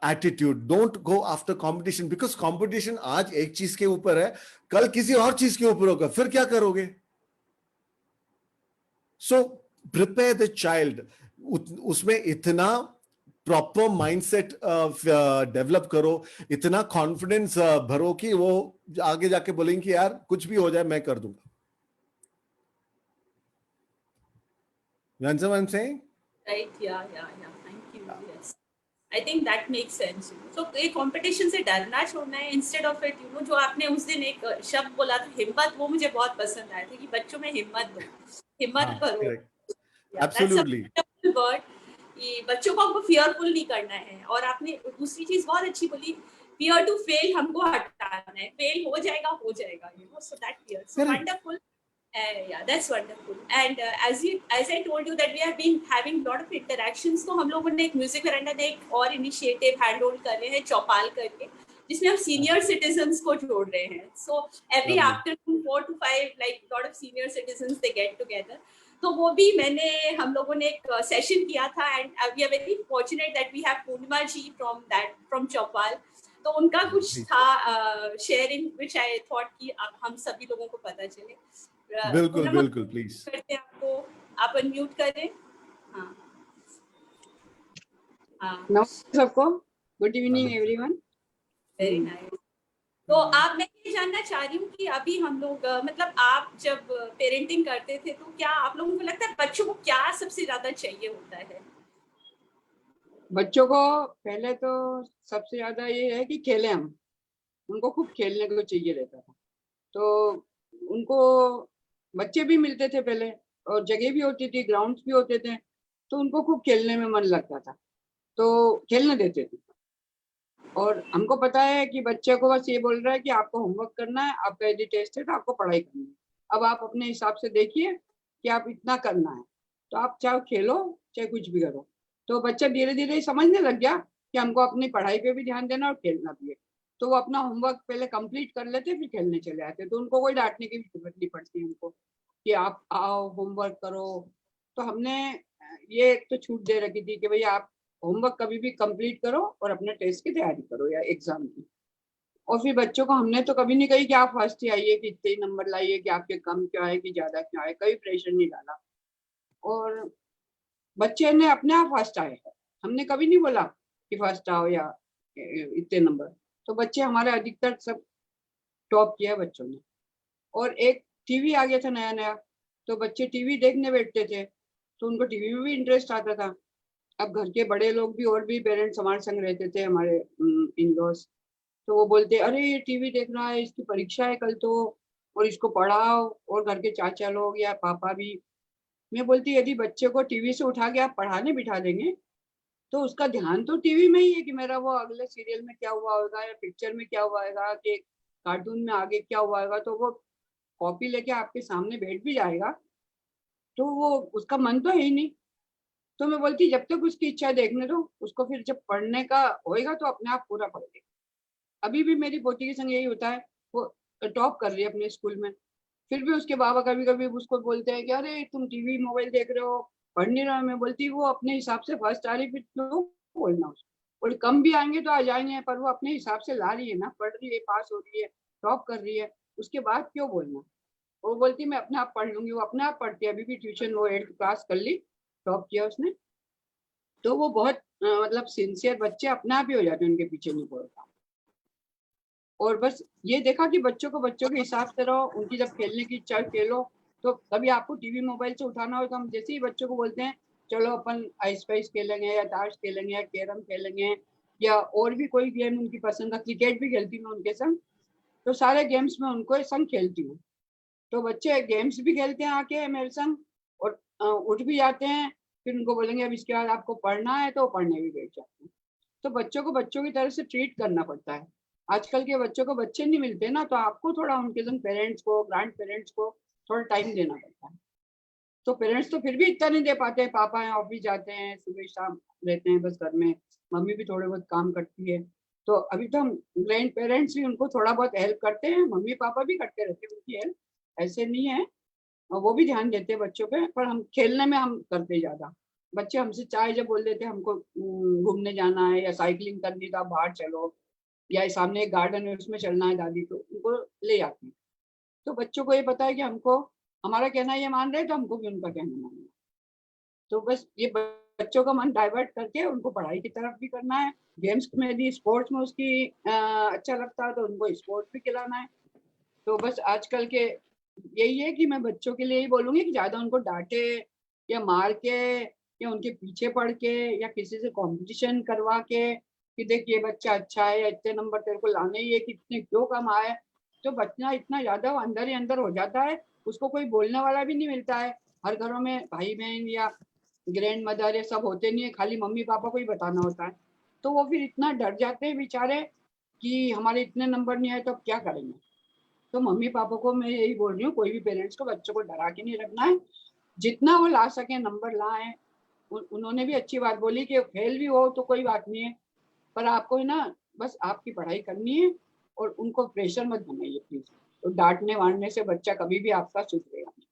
attitude. Don't go after competition, because competition आज एक चीज के ऊपर है, कल किसी और चीज के ऊपर होगा, फिर क्या करोगे? So prepare the child. उसमें इतना प्रॉपर माइंडसेट डेवलप करो, इतना कॉन्फिडेंस भरो कि वो आगे जाके बोलेंगे कि यार कुछ भी हो जाए मैं कर दूंगा. You understand what I'm saying? Right, yeah. Thank you. Yes, I think that makes sense. So ये competition से डरना छोड़ना है instead of it, you know, जो आपने उस दिन एक शब्द बोला था हिम्मत, वो मुझे बहुत पसंद आया था कि बच्चों में हिम्मत दो, हिम्मत करो. Correct. Yeah, Absolutely. that's a wonderful word. कि बच्चों को हमको fearful नहीं करना है. और आपने दूसरी चीज बहुत अच्छी बोली, fear to fail हमको हटाना है. Fail हो जाएगा, you know, so that fear. So Correct. wonderful. Yeah, that's wonderful. And as I told you that we have been having lot of interactions, तो हम लोगों ने एक म्यूजिक वेरांडा ने एक और इनिशिएटिव हैंड होल्ड कर रहे हैं चौपाल करके, जिसमें हम सीनियर सिटीजन्स को जोड़ रहे हैं. So every afternoon 4 to 5 like lot of senior citizens they get together. तो वो भी हम लोगों ने एक सेशन किया था. And we are very fortunate that we have Purnima ji from चौपाल. तो उनका कुछ था शेयरिंग which I thought कि हम सभी लोगों को पता चले. बिल्कुल प्लीज करते हैं आपको, आप अनम्यूट करें. नमस्ते सबको, good evening everyone. Very nice. तो आप, मैं ये जानना चाह रही हूँ कि अभी हम लोग मतलब आप जब पेरेंटिंग करते थे तो क्या आप लोगों को लगता है बच्चों को क्या सबसे ज्यादा चाहिए होता है? बच्चों को पहले तो सबसे ज्यादा ये है कि खेलें, हम उनको खूब खेलने को चाहिए रहता था. तो उनको बच्चे भी मिलते थे पहले और जगह भी होती थी, ग्राउंड्स भी होते थे, तो उनको खूब खेलने में मन लगता था, तो खेलने देते थे. और हमको पता है कि बच्चे को बस ये बोल रहा है कि आपको होमवर्क करना है, आपका यदि टेस्ट है तो आपको पढ़ाई करनी है. अब आप अपने हिसाब से देखिए कि आप इतना करना है, तो आप चाहे खेलो चाहे कुछ भी करो. तो बच्चा धीरे धीरे समझने लग गया कि हमको अपनी पढ़ाई पे भी ध्यान देना और खेलना भी है. तो वो अपना होमवर्क पहले कंप्लीट कर लेते, फिर खेलने चले आते. तो उनको कोई डांटने की भी जरूरत नहीं पड़ती उनको कि आप आओ होमवर्क करो. तो हमने ये तो छूट दे रखी थी कि भैया आप होमवर्क कभी भी कंप्लीट करो और अपने टेस्ट की तैयारी करो या एग्जाम की. और फिर बच्चों को हमने तो कभी नहीं कही कि आप फर्स्ट ही आइए, कि इतने नंबर लाइए, कि आपके कम क्यों आए कि ज्यादा क्यों आए, कभी प्रेशर नहीं डाला. और बच्चे ने अपने आप फर्स्ट आए, हमने कभी नहीं बोला कि फर्स्ट आओ या इतने नंबर. तो बच्चे हमारे अधिकतर सब टॉप किया बच्चों ने. और एक टीवी आ गया था नया, तो बच्चे टीवी देखने बैठते थे, तो उनको टीवी में भी इंटरेस्ट आता था। अब घर के बड़े लोग भी और भी पेरेंट्स हमारे संग रहते थे, हमारे इन लॉज, तो वो बोलते अरे ये टीवी देख रहा है, इसकी परीक्षा है कल तो, और इसको पढ़ाओ, और घर के चाचा लोग या पापा भी। मैं बोलती यदि बच्चे को टीवी से उठा के आप पढ़ाने बिठा देंगे तो उसका ध्यान तो टीवी में ही है कि मेरा वो अगले सीरियल में क्या हुआ होगा या पिक्चर में क्या हुआ होगा कि कार्टून में आगे क्या हुआ होगा, तो वो कॉपी लेके आपके सामने बैठ भी जाएगा तो वो उसका मन तो है ही नहीं। तो मैं बोलती जब तक उसकी इच्छा देखने दो उसको, फिर जब पढ़ने का होएगा तो अपने आप पूरा पढ़ लेगा। अभी भी मेरी पोती के संग यही होता है, वो टॉप कर रही है अपने स्कूल में, फिर भी उसके बाबा कभी कभी उसको बोलते हैं कि अरे तुम टीवी मोबाइल देख रहे हो, पढ़ नहीं रहा। मैं बोलती वो अपने हिसाब से फर्स्ट आ रही, फिर तो बोलना उसको, और कम भी आएंगे तो आ जाएंगे, पर वो अपने हिसाब से ला रही है ना, पढ़ रही है, पास हो रही है, टॉप कर रही है, उसके बाद क्यों बोलना। वो बोलती मैं अपने आप पढ़ लूंगी, वो अपने आप पढ़ती है। अभी भी ट्यूशन वो 8th क्लास कर ली, टॉप किया उसने। तो वो बहुत मतलब सिंसियर बच्चे अपने आप ही हो जाते हैं, उनके पीछे नहीं पड़ता। और बस ये देखा कि बच्चों को बच्चों के हिसाब से रहो, उनकी जब खेलने की इच्छा खेलो। तो कभी आपको टीवी मोबाइल से उठाना हो तो हम जैसे ही बच्चों को बोलते हैं चलो अपन आइस पाइस खेलेंगे या ताश खेलेंगे या कैरम खेलेंगे या और भी कोई गेम उनकी पसंद का, क्रिकेट भी खेलती मैं उनके संग, तो सारे गेम्स में उनको संग खेलती हूँ। तो बच्चे गेम्स भी खेलते हैं आके मेरे संग और उठ भी जाते हैं। फिर उनको बोलेंगे अब इसके बाद आपको पढ़ना है तो पढ़ने भी बैठ जाते हैं। तो बच्चों को बच्चों की तरह से ट्रीट करना पड़ता है। आजकल के बच्चों को बच्चे नहीं मिलते ना, तो आपको थोड़ा उनके संग पेरेंट्स को, ग्रैंड पेरेंट्स को थोड़ा टाइम देना पड़ता है। तो पेरेंट्स तो फिर भी इतना नहीं दे पाते हैं, पापा हैं ऑफिस जाते हैं, सुबह शाम रहते हैं बस घर में, मम्मी भी थोड़े बहुत काम करती है। तो अभी तो हम ग्रैंड पेरेंट्स भी उनको थोड़ा बहुत हेल्प करते हैं, मम्मी पापा भी करते रहते हैं उनकी हेल्प, ऐसे नहीं है, और वो भी ध्यान देते हैं बच्चों पे। पर हम खेलने में हम करते ज्यादा। बच्चे हमसे चाहे जब बोल देते हमको घूमने जाना है या साइकिलिंग करनी तो आप बाहर चलो, या सामने एक गार्डन है उसमें चलना है दादी, तो उनको ले जाती है। तो बच्चों को ये पता है कि हमको हमारा कहना ये मान रहे तो हमको भी उनका कहना मानना है। तो बस ये बच्चों का मन डाइवर्ट करके उनको पढ़ाई की तरफ भी करना है, गेम्स में यदि स्पोर्ट्स में उसकी अच्छा लगता है तो उनको स्पोर्ट्स भी खिलाना है। तो बस आजकल के यही है कि मैं बच्चों के लिए ही बोलूंगी कि ज्यादा उनको डांटे या मार के या उनके पीछे पड़ के या किसी से कंपटीशन करवा के कि देख ये बच्चा अच्छा है या इतने नंबर तेरे को लाने ही है कि इतने क्यों कम आए, तो बच्चा इतना ज्यादा अंदर ही अंदर हो जाता है, उसको कोई बोलने वाला भी नहीं मिलता है। हर घरों में भाई बहन या ग्रैंड मदर ये सब होते नहीं है, खाली मम्मी पापा को ही बताना होता है। तो वो फिर इतना डर जाते हैं बेचारे कि हमारे इतने नंबर नहीं आए तो अब क्या करेंगे। तो मम्मी पापा को मैं यही बोल रही हूँ, कोई भी पेरेंट्स को बच्चों को डरा के नहीं रखना है, जितना वो ला सके नंबर लाए। उन्होंने भी अच्छी बात बोली कि फेल भी हो तो कोई बात नहीं है, पर आपको ना बस आपकी पढ़ाई करनी है और उनको प्रेशर मत बनाइए प्लीज। तो डांटने वाटने से बच्चा कभी भी आपका सुधरेगा नहीं,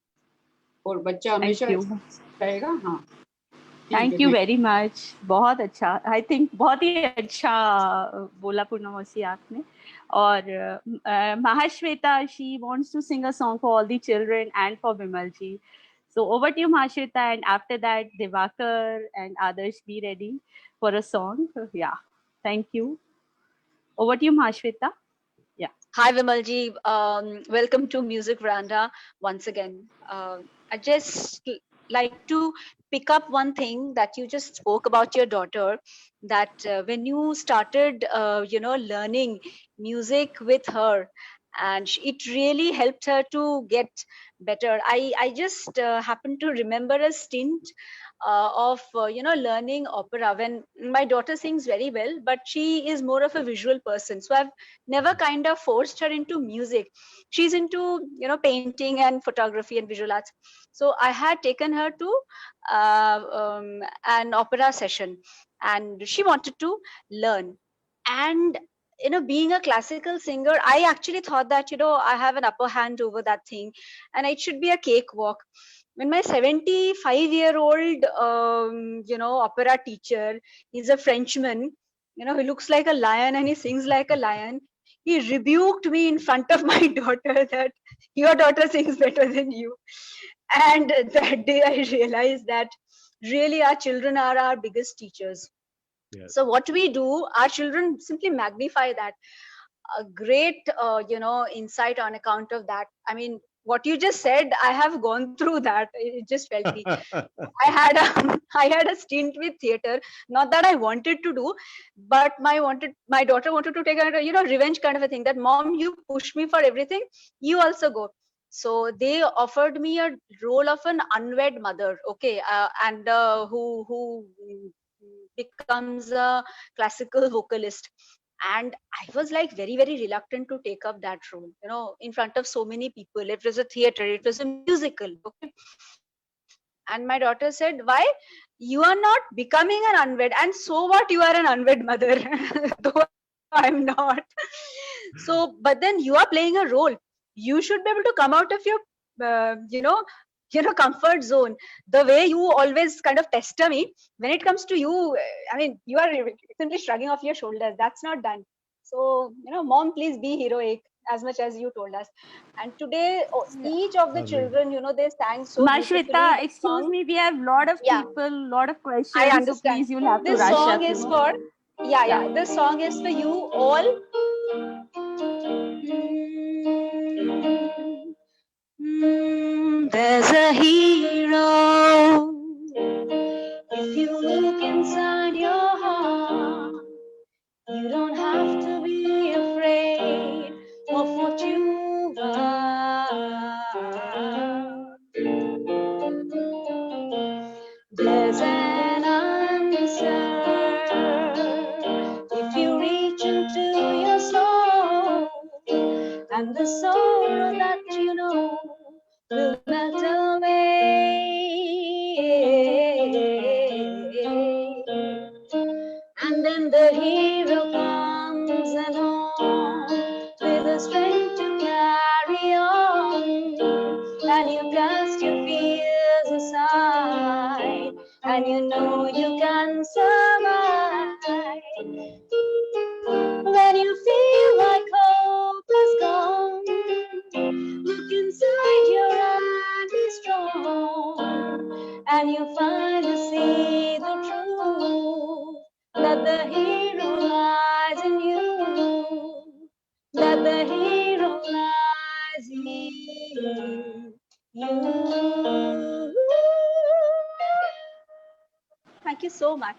और बच्चा हमेशा रहेगा। हाँ, थैंक यू वेरी मच, बहुत अच्छा, आई थिंक बहुत ही अच्छा बोला पूर्णमासी आपने। और Mahashweta, she wants to sing a song for all the children and for Vimal ji. So over to you, Mahashweta, and after that, Divakar and Adarsh, be ready for a song. Yeah, thank you. Over to you, Mahashweta. Yeah. Hi, Vimalji. Welcome to Music Veranda once again. I just like to pick up one thing that you just spoke about your daughter, that when you started, learning music with her, and it really helped her to get better. I just happen to remember a stint of learning opera when my daughter sings very well, but she is more of a visual person, so I've never kind of forced her into music. She's into painting and photography and visual arts, so I had taken her to an opera session, and she wanted to learn. And being a classical singer, I actually thought that I have an upper hand over that thing and it should be a cakewalk. When my 75-year-old opera teacher, he's a Frenchman, he looks like a lion and he sings like a lion, he rebuked me in front of my daughter that your daughter sings better than you. And that day I realized that really our children are our biggest teachers. Yes. So what we do, our children simply magnify that. a great, insight on account of that. I mean, what you just said, I have gone through that. It just felt me. I had a I had a stint with theater. Not that I wanted to do, but my daughter wanted to take a revenge kind of a thing. That mom, you push me for everything. You also go. So they offered me a role of an unwed mother. Okay, and who becomes a classical vocalist. And I was like very, very reluctant to take up that role, in front of so many people. It was a theater, it was a musical. Okay. And my daughter said, why? You are not becoming an unwed. And so what? You are an unwed mother. Though I'm not. So, but then you are playing a role. You should be able to come out of your, comfort zone. The way you always kind of pester me, when it comes to you, I mean, you are simply shrugging off your shoulders. That's not done. So, mom, please be heroic as much as you told us. And today, each of the children, they sang so beautifully. Mashweta, excuse me, we have lot of people, lot of questions. I understand. So please, you'll have This to rush song up. is for, this song is for you all. There's a hero. If you look inside your heart, you don't have to be afraid of what you are. There's an answer if you reach into your soul, and the sorrow that you know will melt away. And then the hero comes along with the strength to carry on, and you cast your fears aside, and you know you can survive. When you feel like hope is gone, look inside your and be strong, and you finally see the truth, that the hero lies in you, that the hero lies in you. Thank you so much.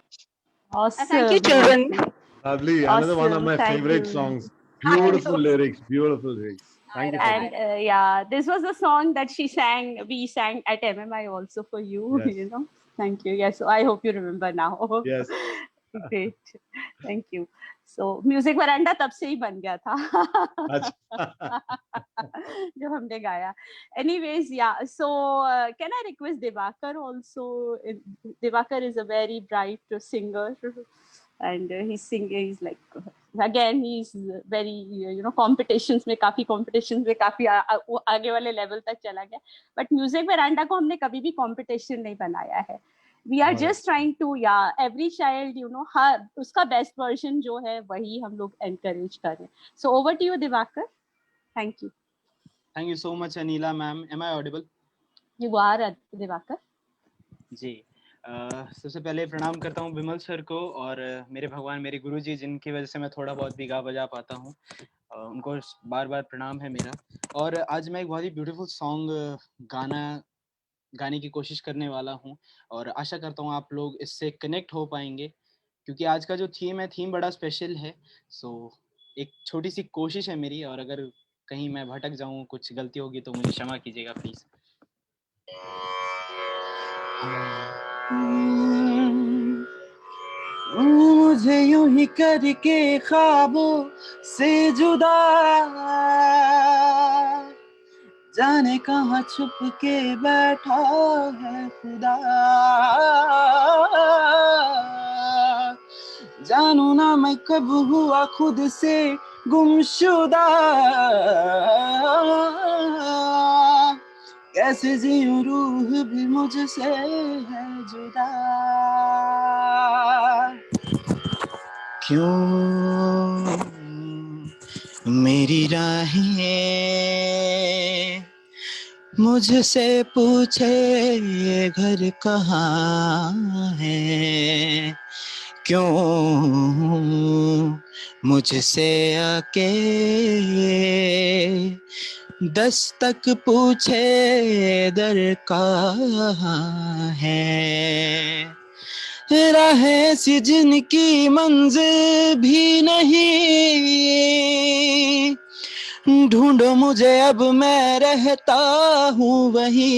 Awesome. And thank you, children. Lovely. Another one of Awesome. my Thank favorite you. songs. I Beautiful know. lyrics. Beautiful lyrics. Thank you so And much. this was the song that she sang. We sang at MMI also for you. Yes. Thank you. Yes. So I hope you remember now. Yes. Great. Thank you. So Music Veranda तब से ही बन गया था जब हमने गाया. Anyways, yeah. So can I request Devakar also? Devakar is a very bright singer, and he's singing. He's like, again, he's very competitions में काफी आगे वाले level तक चला गया. But Music Veranda को हमने कभी भी competition नहीं बनाया है. We are just trying to, every child, हर उसका best version जो है वही हम लोग encourage करें. So over to you, Devakar. Thank you. Thank you so much, Anila ma'am. Am I audible? You are, Devakar. जी. सबसे पहले प्रणाम करता हूँ विमल सर को और मेरे भगवान मेरे गुरुजी जिनकी वजह से मैं थोड़ा बहुत भी गा बजा पाता हूँ. उनको बार बार प्रणाम है मेरा. और आज मैं एक बहुत ही ब्यूटीफुल सॉन्ग गाने की कोशिश करने वाला हूँ और आशा करता हूँ आप लोग इससे कनेक्ट हो पाएंगे क्योंकि आज का जो थीम बड़ा स्पेशल है. सो एक छोटी सी कोशिश है मेरी और अगर कहीं मैं भटक जाऊँ कुछ गलती होगी तो मुझे क्षमा कीजिएगा प्लीज. मुझे यूं ही करके ख्वाबों से जुदा जाने कहाँ छुप के बैठा है खुदा. जानू ना मैं कब हुआ खुद से गुमशुदा. कैसे जीऊं रूह भी मुझसे है जुदा. क्यों मेरी राहें मुझसे पूछे ये घर कहाँ है. क्यों मुझसे आके दस्तक पूछे दर कहाँ है, राहें सी जिनकी मंजिल भी नहीं, ढूंढो मुझे अब मैं रहता हूँ वहीं,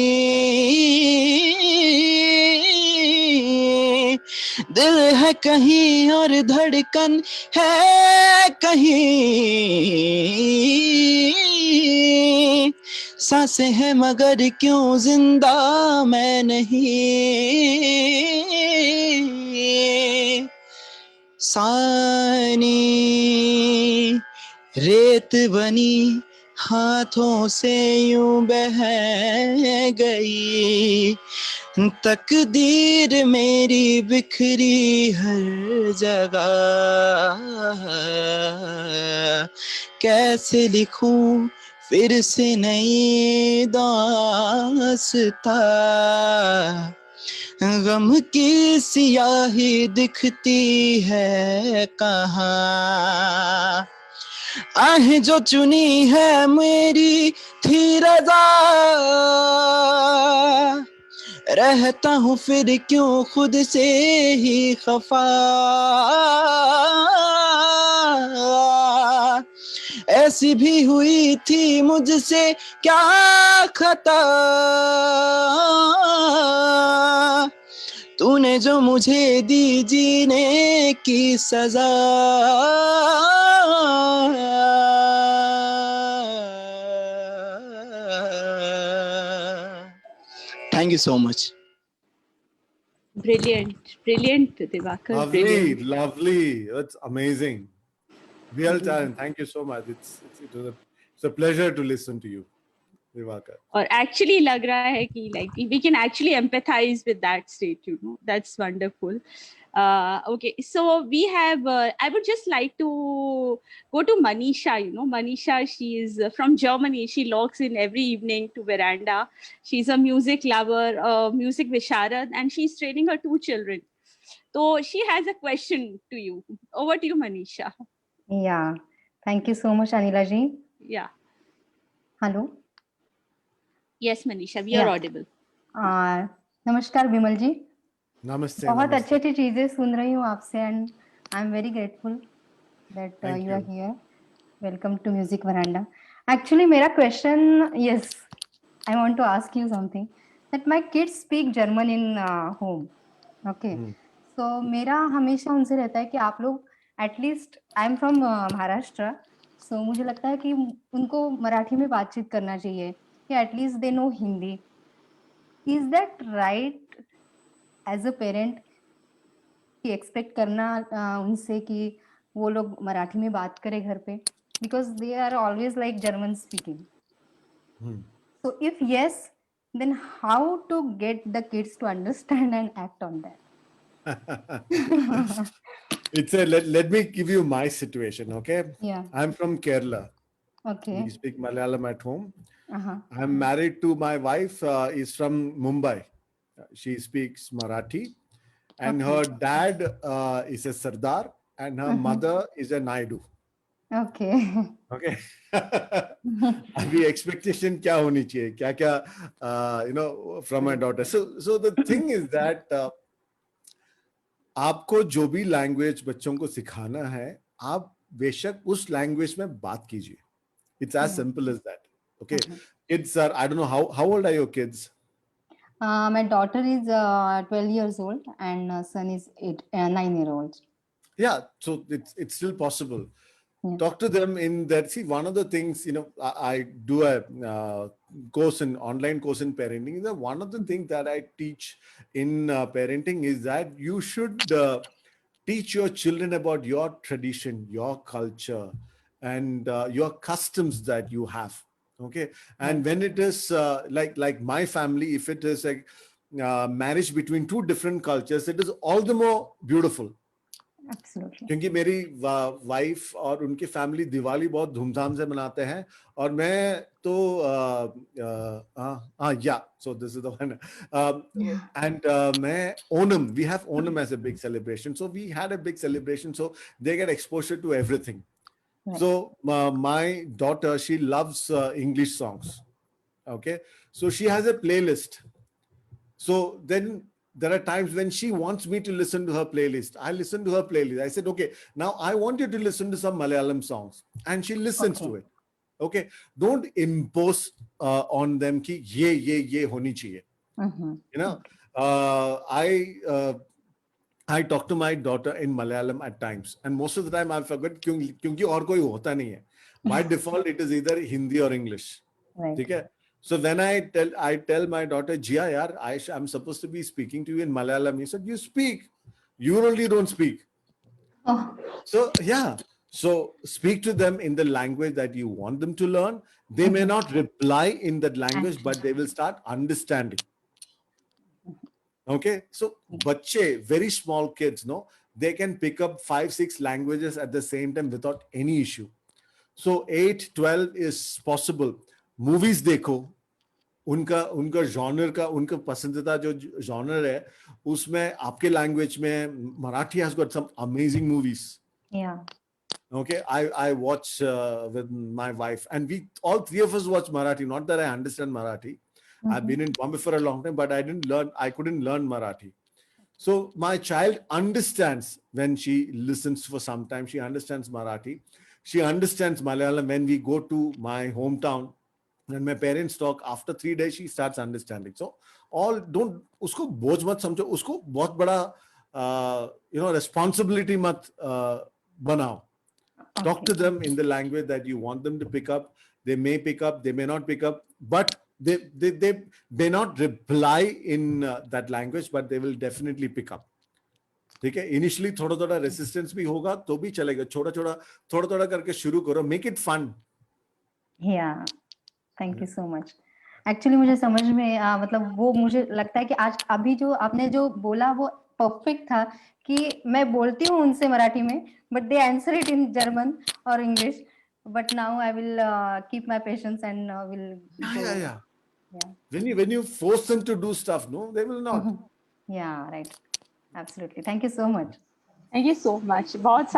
दिल है कहीं और धड़कन है कहीं, सांसें हैं मगर क्यों जिंदा मैं नहीं, सानी रेत बनी हाथों से यूं बह गई, तकदीर मेरी बिखरी हर जगह, कैसे लिखूं फिर से नई दास्तां, गम की सियाही दिखती है कहाँ, आहें जो चुनी है मेरी थी रज़ा, रहता हूँ फिर क्यों खुद से ही खफा, ऐसी भी हुई थी मुझसे क्या खता, तूने जो मुझे दी जीने की सजा, thank you so much. Brilliant, brilliant, Divakar. Lovely, Brilliant. lovely. That's amazing. Real talent. Thank you so much. It's a pleasure to listen to you, Divakar. और actually लग रहा है कि like we can actually empathize with that state, you know. That's wonderful. Okay, so we have. I would just like to go to Manisha. You know, Manisha. She is from Germany. She logs in every evening to Veranda. She's a music lover, music visharad, and she's training her 2 children. So she has a question to you. Over to you, Manisha. Yeah, thank you so much, Anila ji. Yeah. Hello. Yes, Manisha, we are Yeah. audible. नमस्कार विमल जी. Namaste. बहुत namaste. अच्छी चीजें सुन रही हूँ आपसे and I'm very grateful that Thank you are you. here. Welcome to Music Veranda. Actually, मेरा question, yes, I want to ask you something. That my kids speak German in home. Okay. So मेरा हमेशा उनसे रहता है कि आप लोग at least I'm from Maharashtra. So मुझे लगता है कि उनको मराठी में बातचीत करना चाहिए कि at least they know Hindi. Is that right as a parent कि expect करना उनसे कि वो लोग मराठी में बात करें घर पे because they are always like German speaking. So if yes, then how to get the kids to understand and act on that? Let me give you my situation, okay? Yeah. I'm from Kerala. Okay. We speak Malayalam at home. Uh-huh. I'm married to my wife is from Mumbai. She speaks Marathi, and Okay. her dad is a Sardar, and her mother is a Naidu. Okay. Okay. अभी expectation क्या होनी चाहिए? क्या from my daughter. So the thing is that आपको जो भी language बच्चों को सिखाना है, आप बेशक उस लैंग्वेज में बात कीजिए. It's as simple as that. Okay. Kids are, I don't know, how old are your kids? My daughter is 12 years old and son is 9-year-old. Yeah, so it's still possible. Yeah. Talk to them in that. See, one of the things, I do a online course in parenting. One of the things that I teach in parenting is that you should teach your children about your tradition, your culture, and your customs that you have. Okay. And when it is like my family, if it is a marriage between 2 different cultures, it is all the more beautiful. Absolutely. क्योंकि मेरी wife और उनकी family Diwali बहुत धूमधाम से मनाते हैं और मैं तो या so this is the one and मैं Onam, we have Onam as a big celebration, so we had a big celebration, so they get exposure to everything. So my daughter, she loves English songs. Okay, so she has a playlist. So then there are times when she wants me to listen to her playlist. I listen to her playlist. I said, okay, now I want you to listen to some Malayalam songs, and she listens to it. Okay, don't impose on them ki ye honi chahiye. You know, I talk to my daughter in Malayalam at times, and most of the time I forget क्योंकि और कोई होता नहीं है. By default, it is either Hindi or English. Right. ठीक है? So when I tell my daughter, Jia, yaar, I'm supposed to be speaking to you in Malayalam. He said, you speak. You only don't speak. Oh. So yeah. So speak to them in the language that you want them to learn. They may not reply in that language, but they will start understanding. Okay, so bachche, very small kids, no, they can pick up 5-6 languages at the same time without any issue. So 8-12 is possible. Movies देखो, उनका genre का, उनका पसंदीदा जो genre है, उसमें आपके language में Marathi has got some amazing movies. Yeah. Okay, I watch with my wife, and we all three of us watch Marathi. Not that I understand Marathi. I've been in Bombay for a long time, but I couldn't learn Marathi. So my child understands when she listens for some time. She understands Marathi. She understands Malayalam when we go to my hometown. When my parents talk, after 3 days, she starts understanding. So उसको बोझ मत समझो, उसको बहुत बड़ा responsibility मत बनाओ. Talk to them in the language that you want them to pick up. They may pick up, they may not pick up, but they may not reply in that language, but they will definitely pick up. ठीक है, initially थोड़ा resistance भी होगा तो भी चलेगा, थोड़ा करके शुरू करो, make it fun. Yeah, thank you so much. Actually मुझे समझ में मतलब वो मुझे लगता है कि आज अभी जो आपने जो बोला वो परफेक्ट था कि मैं बोलती हूँ उनसे मराठी में, but they answer it in German और English, but now I will keep my patience and will Yeah. When you force them to do stuff, no, they will not. Yeah, right. Absolutely. Thank you so much. Thank you so much. बहुत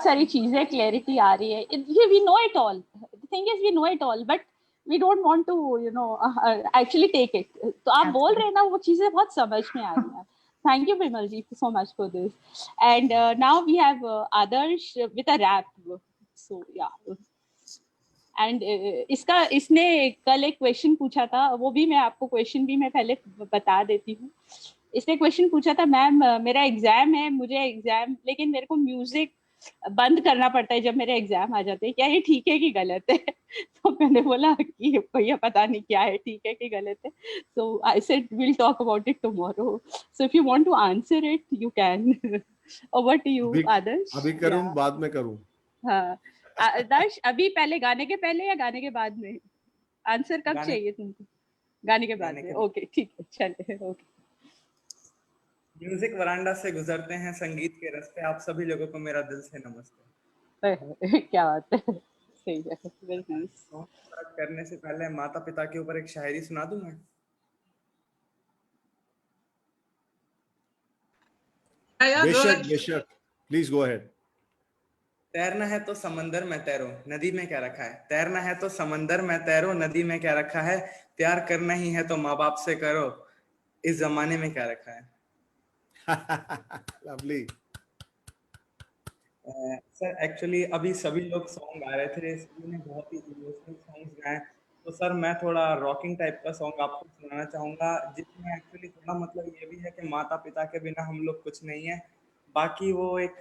सारी चीजें clarity आ रही है. We know it all. The thing is, we know it all, but we don't want to, actually take it. तो आप बोल रहे हैं ना, वो चीजें बहुत समझ में आ रही हैं. Thank you, Bimal ji, so much for this. And now we have Adarsh with a rap. So yeah. And इसने कल एक क्वेश्चन पूछा था, वो भी मैं आपको क्वेश्चन भी मैं पहले बता देती हूँ. इसने क्वेश्चन पूछा था, मैम मेरा एग्जाम है, लेकिन मेरे को म्यूजिक बंद करना पड़ता है जब मेरे एग्जाम आ जाते हैं, क्या ये ठीक है कि गलत है? तो मैंने बोला कि भैया पता नहीं क्या है, ठीक है कि गलत है. So I said will talk about it tomorrow. So if you want to answer it you can. Over to you Adarsh. अभी करूं, बाद में करूं? हाँ आदर्श, अभी पहले गाने के पहले या गाने के बाद में? आंसर कब चाहिए तुमको? गाने के बाद में. ओके ठीक है, चलिए. ओके. म्यूजिक वरांडा से गुजरते हैं संगीत के रास्ते. आप सभी लोगों को मेरा दिल से नमस्ते. क्या बात है, सही है, वेरी नाइस. स्टार्ट करने से पहले माता पिता के ऊपर एक शायरी सुना दूं मैं. बेशक, प्लीज गो अहेड. तैरना है तो समंदर में तैरो, नदी में क्या रखा है? तैरना है तो समंदर में तैरो, नदी में क्या रखा है? प्यार करना ही है तो माँ बाप से करो, इस जमाने में क्या रखा है? Lovely. सर एक्चुअली अभी सभी लोग सॉन्ग गा रहे थे, सभी ने बहुत ही इमोशनल सॉन्ग्स गाए, तो सर मैं थोड़ा रॉकिंग टाइप का सॉन्ग आपको सुनाना चाहूँगा, जिसमें एक्चुअली थोड़ा मतलब ये भी है कि माता पिता के बिना हम लोग कुछ नहीं है. बाकी वो एक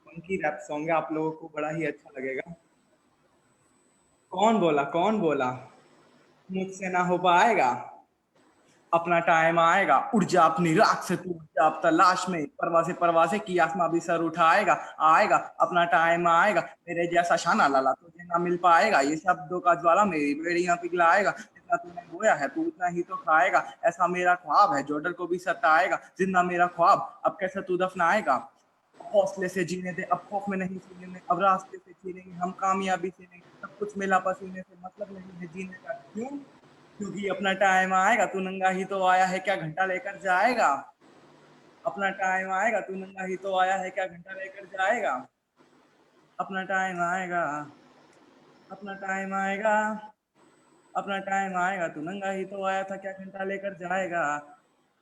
फंकी रैप सॉन्ग है, आप लोगों को बड़ा ही अच्छा लगेगा. कौन बोला मुझसे ना हो पाएगा, अपना टाइम आएगा, उड़ जा अपनी राख से तू, उड़ जा अब तलाश में, परवासे की आसमां भी सर उठाएगा, आएगा अपना टाइम आएगा, मेरे जैसा शाना लाला तुझे ना मिल पाएगा, ये शब्दों का ज्वाला मेरी बेड़ियां पिघलाएगा, जितना तूने बोया है तू उतना ही तो खाएगा, ऐसा मेरा ख्वाब है जो डर को भी सताएगा, जिंदा मेरा ख्वाब अब कैसे तू दफनाएगा. हौसले से जीने दे, अब खौफ में नहीं सीने में, अब रास्ते से चीरेंगे हम कामयाबी से नहीं, सब कुछ मिला पसीने से, मतलब नहीं है जीने का। क्यों? क्योंकि अपना टाइम आएगा, तू नंगा ही तो आया है, क्या घंटा लेकर जाएगा? अपना टाइम आएगा, तू नंगा ही तो आया है, क्या घंटा लेकर जाएगा? अपना टाइम आएगा, अपना टाइम आएगा, अपना टाइम आएगा, तू नंगा ही तो आया था, क्या घंटा लेकर जाएगा?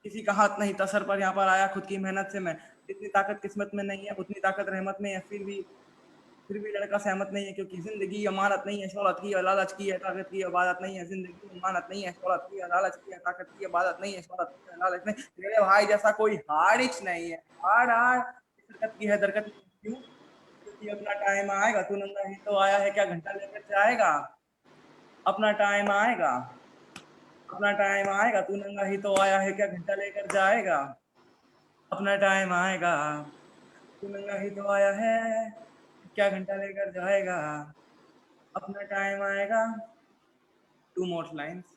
किसी का हाथ नहीं था सर पर, यहाँ पर आया खुद की मेहनत से मैं। जितनी ताकत किस्मत में नहीं है उतनी ताकत रहमत में है, फिर भी लड़का सहमत नहीं है, क्योंकि जिंदगी अमानत नहीं है, शौहरत की और लालच की है, ताकत की इबादत नहीं है। जिंदगी अमानत नहीं है, शौहरत की और लालच की है, ताकत की इबादत नहीं है, शौहरत की और लालच नहीं। तेरे भाई जैसा कोई हारिच नहीं है, हार हार दरकत की है दरकत। क्यों? क्योंकि अपना टाइम आएगा, तू नंगा ही तो आया है, क्या घंटा लेकर जाएगा? अपना टाइम आएगा, अपना टाइम आएगा, तू नंगा ही तो आया है, क्या घंटा लेकर जाएगा? अपना टाइम आएगा, तू नंगा ही तो आया है, क्या घंटा लेकर जाएगा? अपना टाइम आएगा। 2 more lines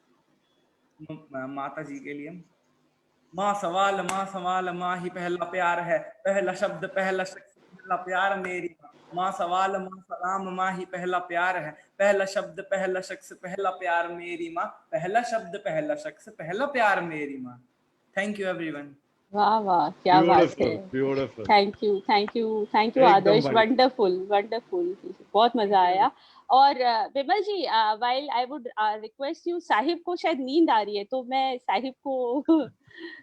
माता जी के लिए। माँ सवाल माँ ही पहला प्यार है, पहला शब्द पहला शख्स पहला प्यार मेरी माँ। माँ सवाल माँ सलाम माँ ही पहला प्यार है, पहला शब्द पहला शख्स पहला प्यार मेरी माँ, पहला शब्द पहला शख्स पहला प्यार मेरी माँ। Thank you everyone. वाह वाह, क्या बात है। Beautiful. Thank you thank you thank you एकदम आदर्श, बढ़िया। वंडरफुल वंडरफुल, बहुत मजा आया। और Vimal ji, while I would request you, साहिब को शायद नींद आ रही है, तो मैं साहिब को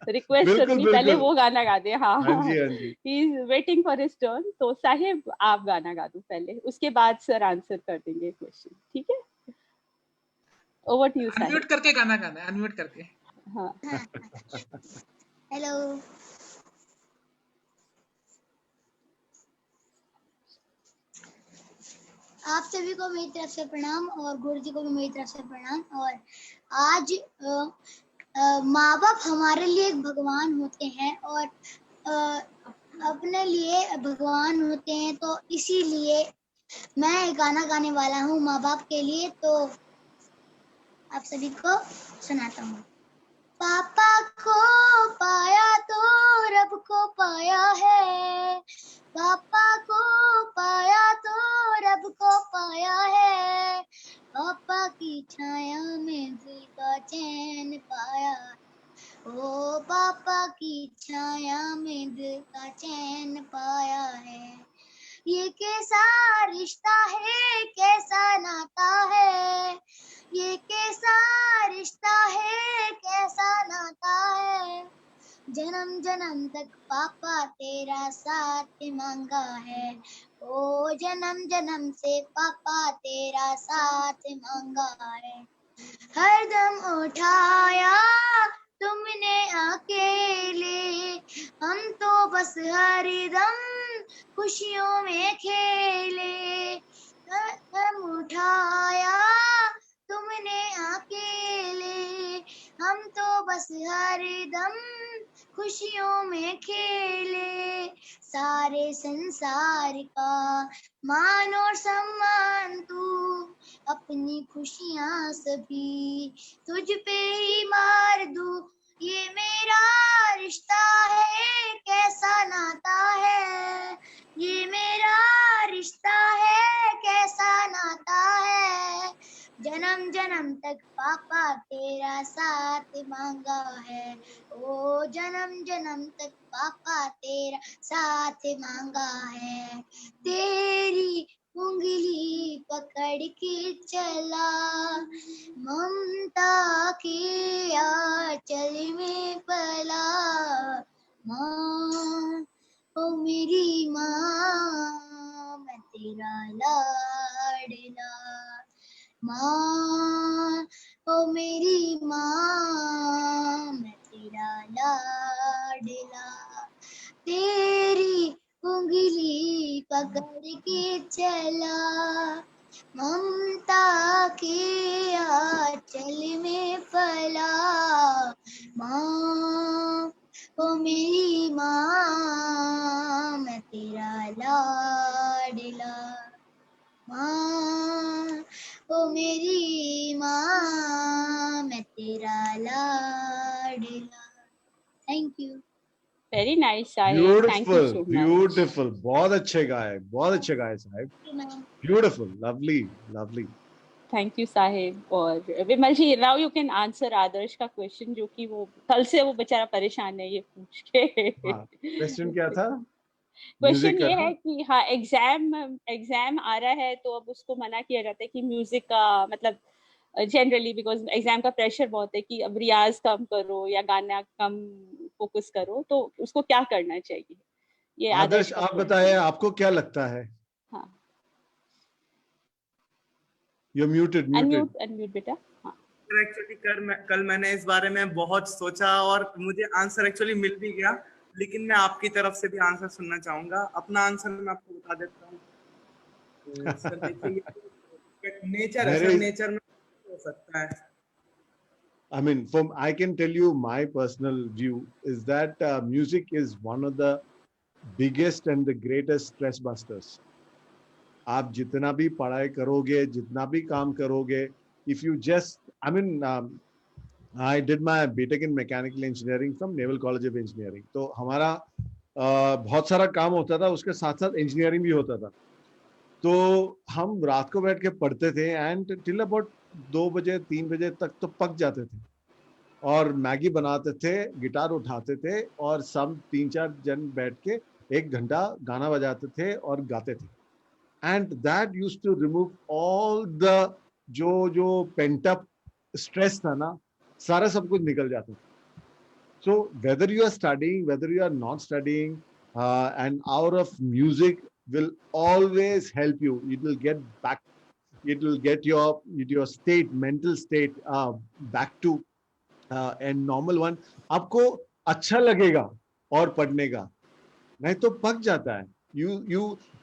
रिक्वेस्ट बिल्कुल करूंगी पहले बिल्कुल। वो गाना गा दे। हाँ हाँ जी हाँ जी। He is waiting for his turn, तो साहिब आप गाना गा दो पहले, उसके बाद सर आंसर कर देंगे क्वेश्चन, ठीक है? Over to you Sahib. Unmute करके गाना गाना है, अनम्यूट करके। हाँ हेलो, आप सभी को मेरी तरफ से प्रणाम और गुरु जी को भी मेरी तरफ से प्रणाम। और आज माँ बाप हमारे लिए एक भगवान होते हैं और अपने लिए भगवान होते हैं, तो इसीलिए मैं एक गाना गाने वाला हूँ माँ बाप के लिए, तो आप सभी को सुनाता हूँ। पापा को पाया तो रब को पाया है, पापा को पाया तो रब को पाया है, पापा की छाया में दिल का चैन पाया, ओ पापा की छाया में दिल का चैन पाया है। ये कैसा रिश्ता है, कैसा नाता है, ये कैसा रिश्ता है, कैसा नाता है, जन्म जन्म तक पापा तेरा साथ मांगा है, ओ जन्म जन्म से पापा तेरा साथ मांगा है। हर दम उठाया तुमने अकेले, हम तो बस हर दम खुशियों में खेले, कदम उठाया तुमने अकेले, हम तो बस हर दम खुशियों में खेले, सारे संसार का मान और सम्मान तू, अपनी खुशियाँ सभी तुझ पे ही मार दूं, ये मेरा रिश्ता है, कैसा नाता है, ये मेरा रिश्ता है, कैसा नाता है, जन्म जन्म तक पापा तेरा साथ मांगा है, ओ जन्म जन्म तक पापा तेरा साथ मांगा है, तेरी उंगली पकड़ के चला, ममता के आंचल में पला, माँ ओ मेरी माँ मैं तेरा लाडला, माँ ओ मेरी माँ मैं तेरा लाडला, तेरी उंगली पकड़ के चला, ममता के आंचल में पला, माँ ओ मेरी माँ मैं तेरा लाडला, माँ ओ मेरी माँ मैं तेरा लाडला। Thank you. Very nice, Sahib. Thank you Beautiful, so much. beautiful. बहुत अच्छे गाए Sahib. Beautiful, lovely, lovely. Thank you, Sahib. और विमल जी, now you can answer आदर्श का question, जो कि वो कल से वो बेचारा परेशान है ये पूछ के. हाँ, क्वेश्चन क्या था? क्वेश्चन म्यूजिक ये करना? है कि हाँ, एग्जाम आ रहा है तो अब उसको मना किया जाता है कि म्यूजिक का मतलब जनरली बिकॉज एग्जाम का प्रेशर बहुत है कि अब रियाज कम करो या गाना कम फोकस करो, तो उसको क्या करना चाहिए? ये आदर्श का आप question बताए, है. आपको क्या लगता है? हाँ, You're muted, muted. अनम्यूट बेटा. हाँ. एक्चुअली कल मैंने इस बारे में बहुत सोचा और मुझे आंसर एक्चुअली मिल भी गया, लेकिन मैं आपकी तरफ से भी आंसर सुनना चाहूंगा. अपना आंसर मैं आपको बता देता हूँ. तो सर देखिए, नेचर है सर, नेचर में हो सकता है. I mean, I can tell you my personal view is that music is one of the biggest and the greatest stress busters. आप जितना भी पढ़ाई करोगे, जितना भी काम करोगे, if you just, I mean, I did my BTech in mechanical engineering from Naval College of Engineering. तो हमारा बहुत सारा काम होता था, उसके साथ साथ इंजीनियरिंग भी होता था. तो हम रात को बैठ के पढ़ते थे एंड टिल अबाउट 2 बजे 3 बजे तक तो पक जाते थे और मैगी बनाते थे, गिटार उठाते थे और सब 3-4 जन बैठ के 1 घंटा गाना बजाते थे और गाते थे. And that used to remove all the जो पेंट अप स्ट्रेस था ना, सारा सब कुछ निकल जाता था. So whether you are studying, whether you are not studying, an hour of music will always help you. It will get back, it will get your state, mental state back to a normal one. आपको अच्छा लगेगा और पढ़ने का, नहीं तो पक जाता है.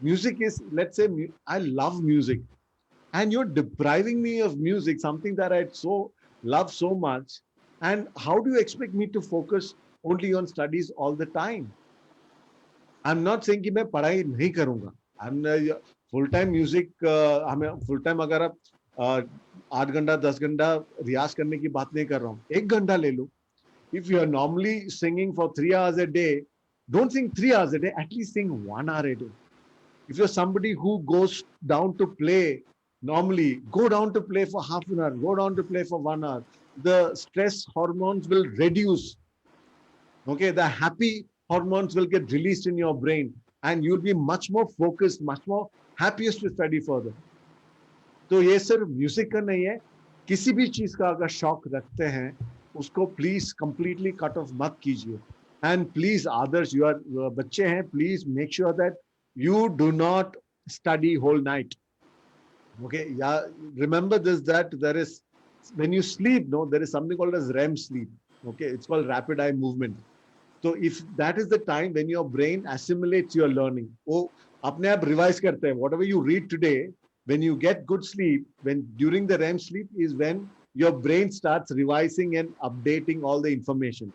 Music is, let's say I love music and you're depriving me of music, something that I love so much, and how do you expect me to focus only on studies all the time? I'm not saying कि मैं पढ़ाई नहीं करूंगा. I'm full time music, हमें full time अगर आप 8 घंटा 10 घंटा रियाज करने की बात नहीं कर रहा हूँ, 1 घंटा ले लो. If you are normally singing for 3 hours a day, don't sing 3 hours a day, at least sing 1 hour a day. If you're somebody who goes down to play, normally go down to play for half an hour, go down to play for 1 hour. The stress hormones will reduce. Okay, the happy hormones will get released in your brain and you'll be much more focused, much more happiest to study further. तो ये सिर्फ music का नहीं है, किसी भी चीज का अगर शौक रखते हैं उसको प्लीज कंप्लीटली कट ऑफ मत कीजिए. And please Adarsh, you are बच्चे हैं, please make sure that you do not study whole night. Okay, yeah, remember this, that there is, when you sleep, no, there is something called as REM sleep. Okay, it's called rapid eye movement. So if that is the time when your brain assimilates your learning, वो अपने आप revise करते हैं. Whatever you read today, when you get good sleep, when during the REM sleep is when your brain starts revising and updating all the information.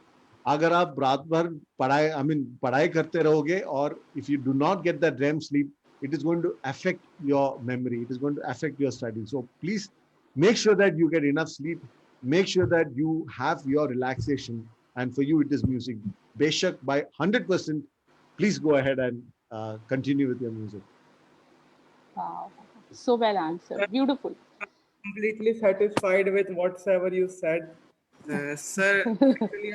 अगर आप रात भर पढ़ाई करते रहोगे और if you do not get that REM sleep, it is going to affect your memory, it is going to affect your study. So please make sure that you get enough sleep, make sure that you have your relaxation, and for you it is music. Beshak, by 100%, please go ahead and continue with your music. Wow, so well answered, beautiful. Completely satisfied with whatsoever you said, sir. Actually,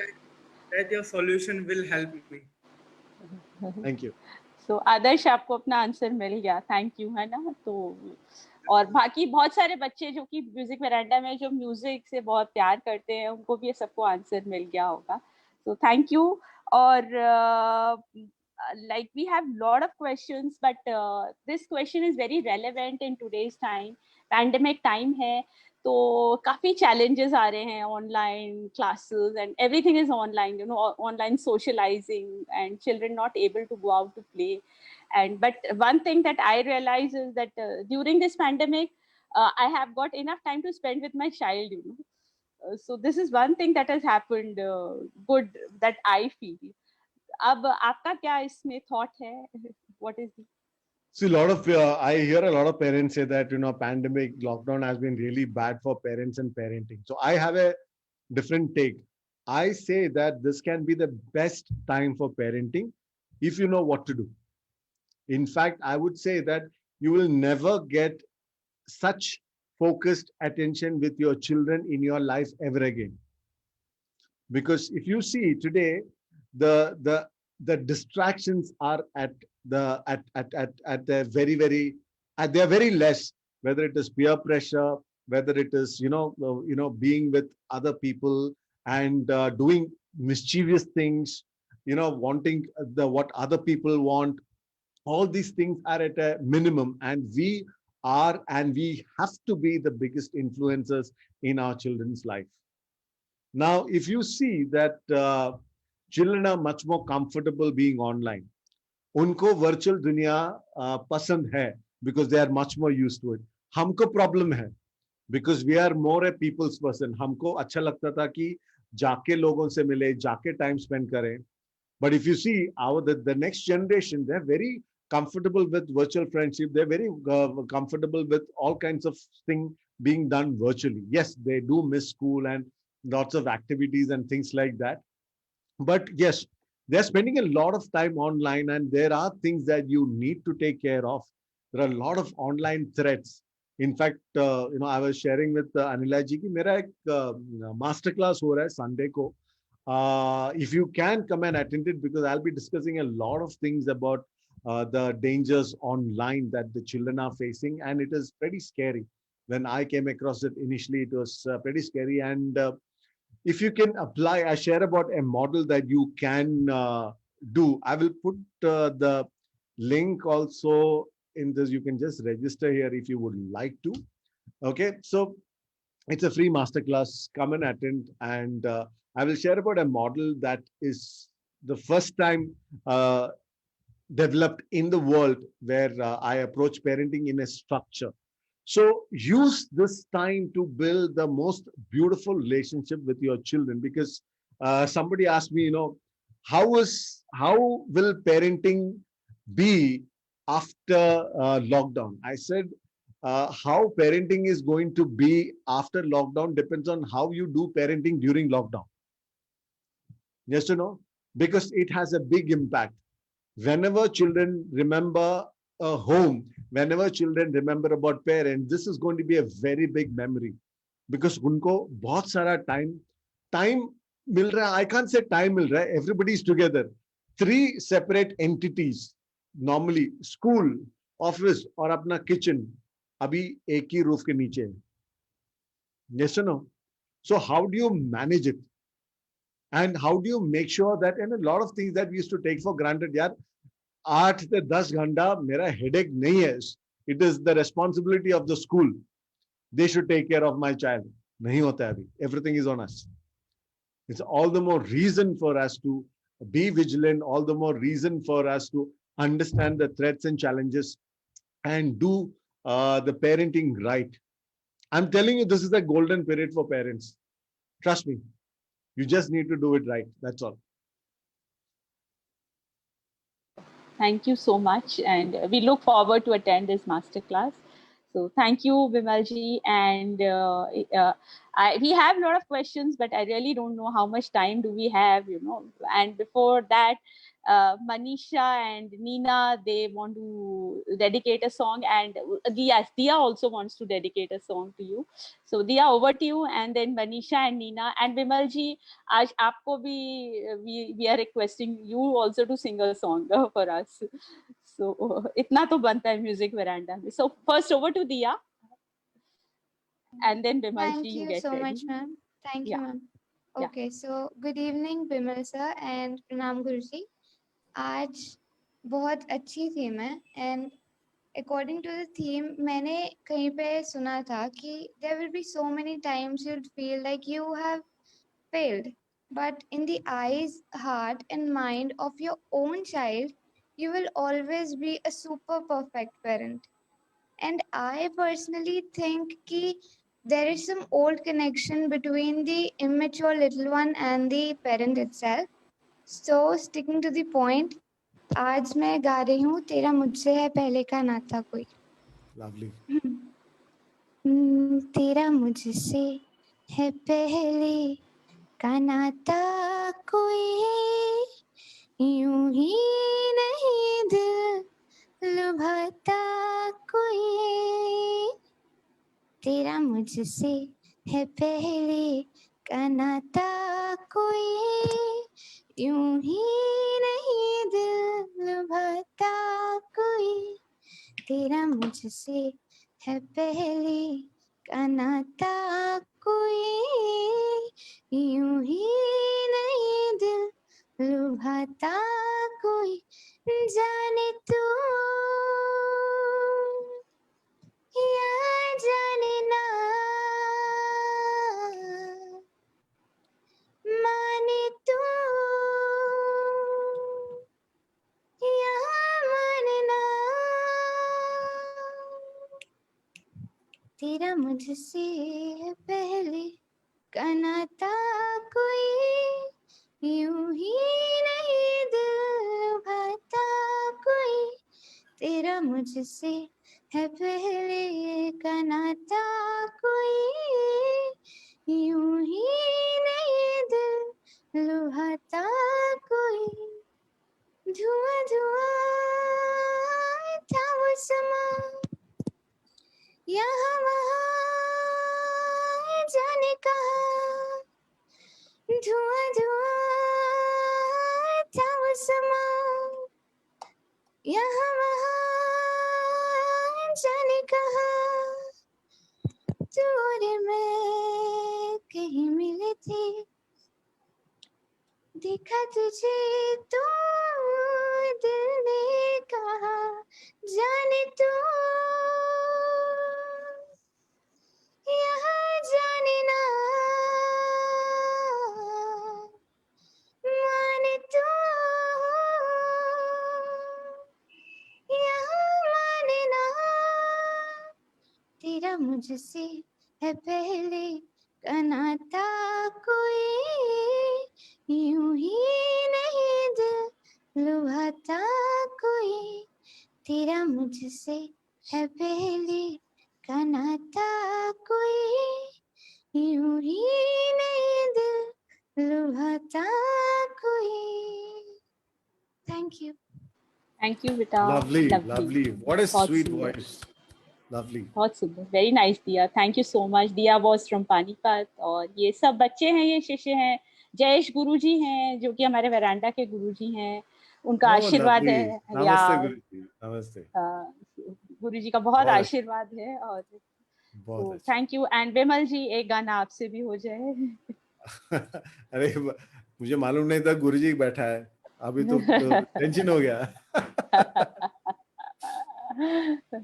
that your solution will help me. Thank you. So आदर्श, आपको अपना answer मिल गया, thank you, है ना. तो और बाकी बहुत सारे बच्चे जो कि म्यूजिक वेरांडा में जो म्यूजिक से बहुत प्यार करते हैं, उनको भी सबको आंसर मिल गया होगा. So thank you. और like we have lot of questions, but this question is very relevant in today's time. Pandemic time है, तो काफी challenges आ रहे हैं, online classes and everything is online, you know, online socializing and children not able to go out to play. And but one thing that I realize is that during this pandemic, I have got enough time to spend with my child, you know. So this is one thing that has happened good that I feel. अब आपका क्या इसमें thought है? What is the... See, I hear a lot of parents say that, you know, pandemic lockdown has been really bad for parents and parenting. So I have a different take. I say that this can be the best time for parenting if you know what to do. In fact, I would say that you will never get such focused attention with your children in your life ever again. Because if you see today, the distractions are at the very they're very less, whether it is peer pressure, whether it is being with other people and doing mischievous things, wanting what other people want. All these things are at a minimum, and we have to be the biggest influencers in our children's life. Now, if you see that children are much more comfortable being online, उनको virtual दुनिया पसंद है because they are much more used to it. हमको problem है because we are more a people's person. हमको अच्छा लगता था कि जाके लोगों से मिले, जाके time spend करें. But if you see the next generation, they're very comfortable with virtual friendship. They're very comfortable with all kinds of things being done virtually. Yes, they do miss school and lots of activities and things like that. But yes, they're spending a lot of time online, and there are things that you need to take care of. There are a lot of online threats. In fact, I was sharing with Anila ji ki mera ek master class ho raha hai Sunday ko. If you can come and attend it, because I'll be discussing a lot of things about the dangers online that the children are facing, and it is pretty scary. When I came across it initially, it was pretty scary. And if you can apply, I share about a model that you can do. I will put the link also in this. You can just register here if you would like to. Okay, so it's a free masterclass. Come and attend, and I will share about a model that is the first time developed in the world where I approach parenting in a structure. So use this time to build the most beautiful relationship with your children, because somebody asked me, how will parenting be after lockdown? I said, how parenting is going to be after lockdown depends on how you do parenting during lockdown. Yes or no? Because it has a big impact. Whenever children remember a home, whenever children remember about parents, this is going to be a very big memory, because unko bahut sara time mil raha hai. I can't say time mil raha hai. Everybody is together. 3 separate entities, normally school, office और अपना kitchen, अभी एक ही roof के नीचे है. Yes or no? So how do you manage it? And how do you make sure that, and a lot of things that we used to take for granted, yaar, 8 से 10 घंटा मेरा headache नहीं है. It is the responsibility of the school. They should take care of my child. नहीं होता है अभी. Everything is on us. It's all the more reason for us to be vigilant, all the more reason for us to understand the threats and challenges and do the parenting right. I'm telling you, this is a golden period for parents. Trust me. You just need to do it right. That's all. Thank you so much, and we look forward to attend this masterclass. So thank you, Vimalji, and we have a lot of questions, but I really don't know how much time do we have, And before that, Manisha and Nina, they want to dedicate a song, and Dia also wants to dedicate a song to you. So Dia, over to you, and then Manisha and Nina and Vimalji. Aaj aapko bhi, we are requesting you also to sing a song for us. So itna to banta hai Music Veranda. So first over to Dia, and then Vimalji. Thank you get so ready. much, ma'am. Thank you, ma'am. Yeah. Okay, so good evening, Bimal sir and Pranam Guruji. आज बहुत अच्छी theme है, and according to the theme, मैंने कहीं पे सुना था कि there will be so many times you'll feel like you have failed, but in the eyes, heart, and mind of your own child, you will always be a super perfect parent. And I personally think कि there is some old connection between the immature little one and the parent itself. So sticking to the point, आज मैं गा रही हूँ तेरा मुझसे है पहले का नाता कोई. Lovely. तेरा मुझसे है पहले का नाता कोई यूं ही नहीं दिल लुभाता कोई, तेरा मुझसे है पहले का नाता कोई यूं ही नहीं दिल लुभाता कोई, तेरा मुझसे है पहले का नाता कोई यूं ही नहीं दिल लुभाता कोई, जाने तू या जाने ना माने तू या माने ना, तेरा मुझसे है पहले का नाता कोई यूं ही नहीं दिल लुभाता कोई, तेरा मुझसे है पहले का नाता कोई यूं ही नहीं दिल लुभाता कोई, धुआं धुआं था वो समा यहाँ वहाँ जाने कहाँ, धुआं धुआं था वो समा यहाँ वहाँ जाने कहाँ, तू और मैं कहीं मिले थे, देखा तुझे तो दिल ने कहा जाने तू यहाँ जाने ना माने तू यहाँ माने ना, तेरा मुझसे है पहले का नाता कोई यूं ही नहीं दिल लुभाता कोई, तेरा मुझसे है पहले का नाता कोई यूं ही नहीं दिल लुभाता कोई। Thank you. थैंक यू बेटा। Lovely, lovely. What a बहुत sweet सुंदर। voice. Lovely. बहुत सुंदर, वेरी नाइस दिया, थैंक यू सो मच। दिया वॉज फ्रॉम पानीपत, और ये सब बच्चे हैं, ये शिष्य हैं, जयेश गुरुजी हैं जो कि हमारे वेरांडा के गुरुजी हैं, उनका Oh, आशीर्वाद lovely. है Namaste, या Guruji. Namaste. गुरुजी का बहुत बहुत आशीर्वाद है, और बहुत अच्छा। Thank you. एंड विमल जी, एक गाना आपसे भी हो जाए। अरे मुझे मालूम नहीं था गुरुजी बैठा है, अभी तो टेंशन हो गया।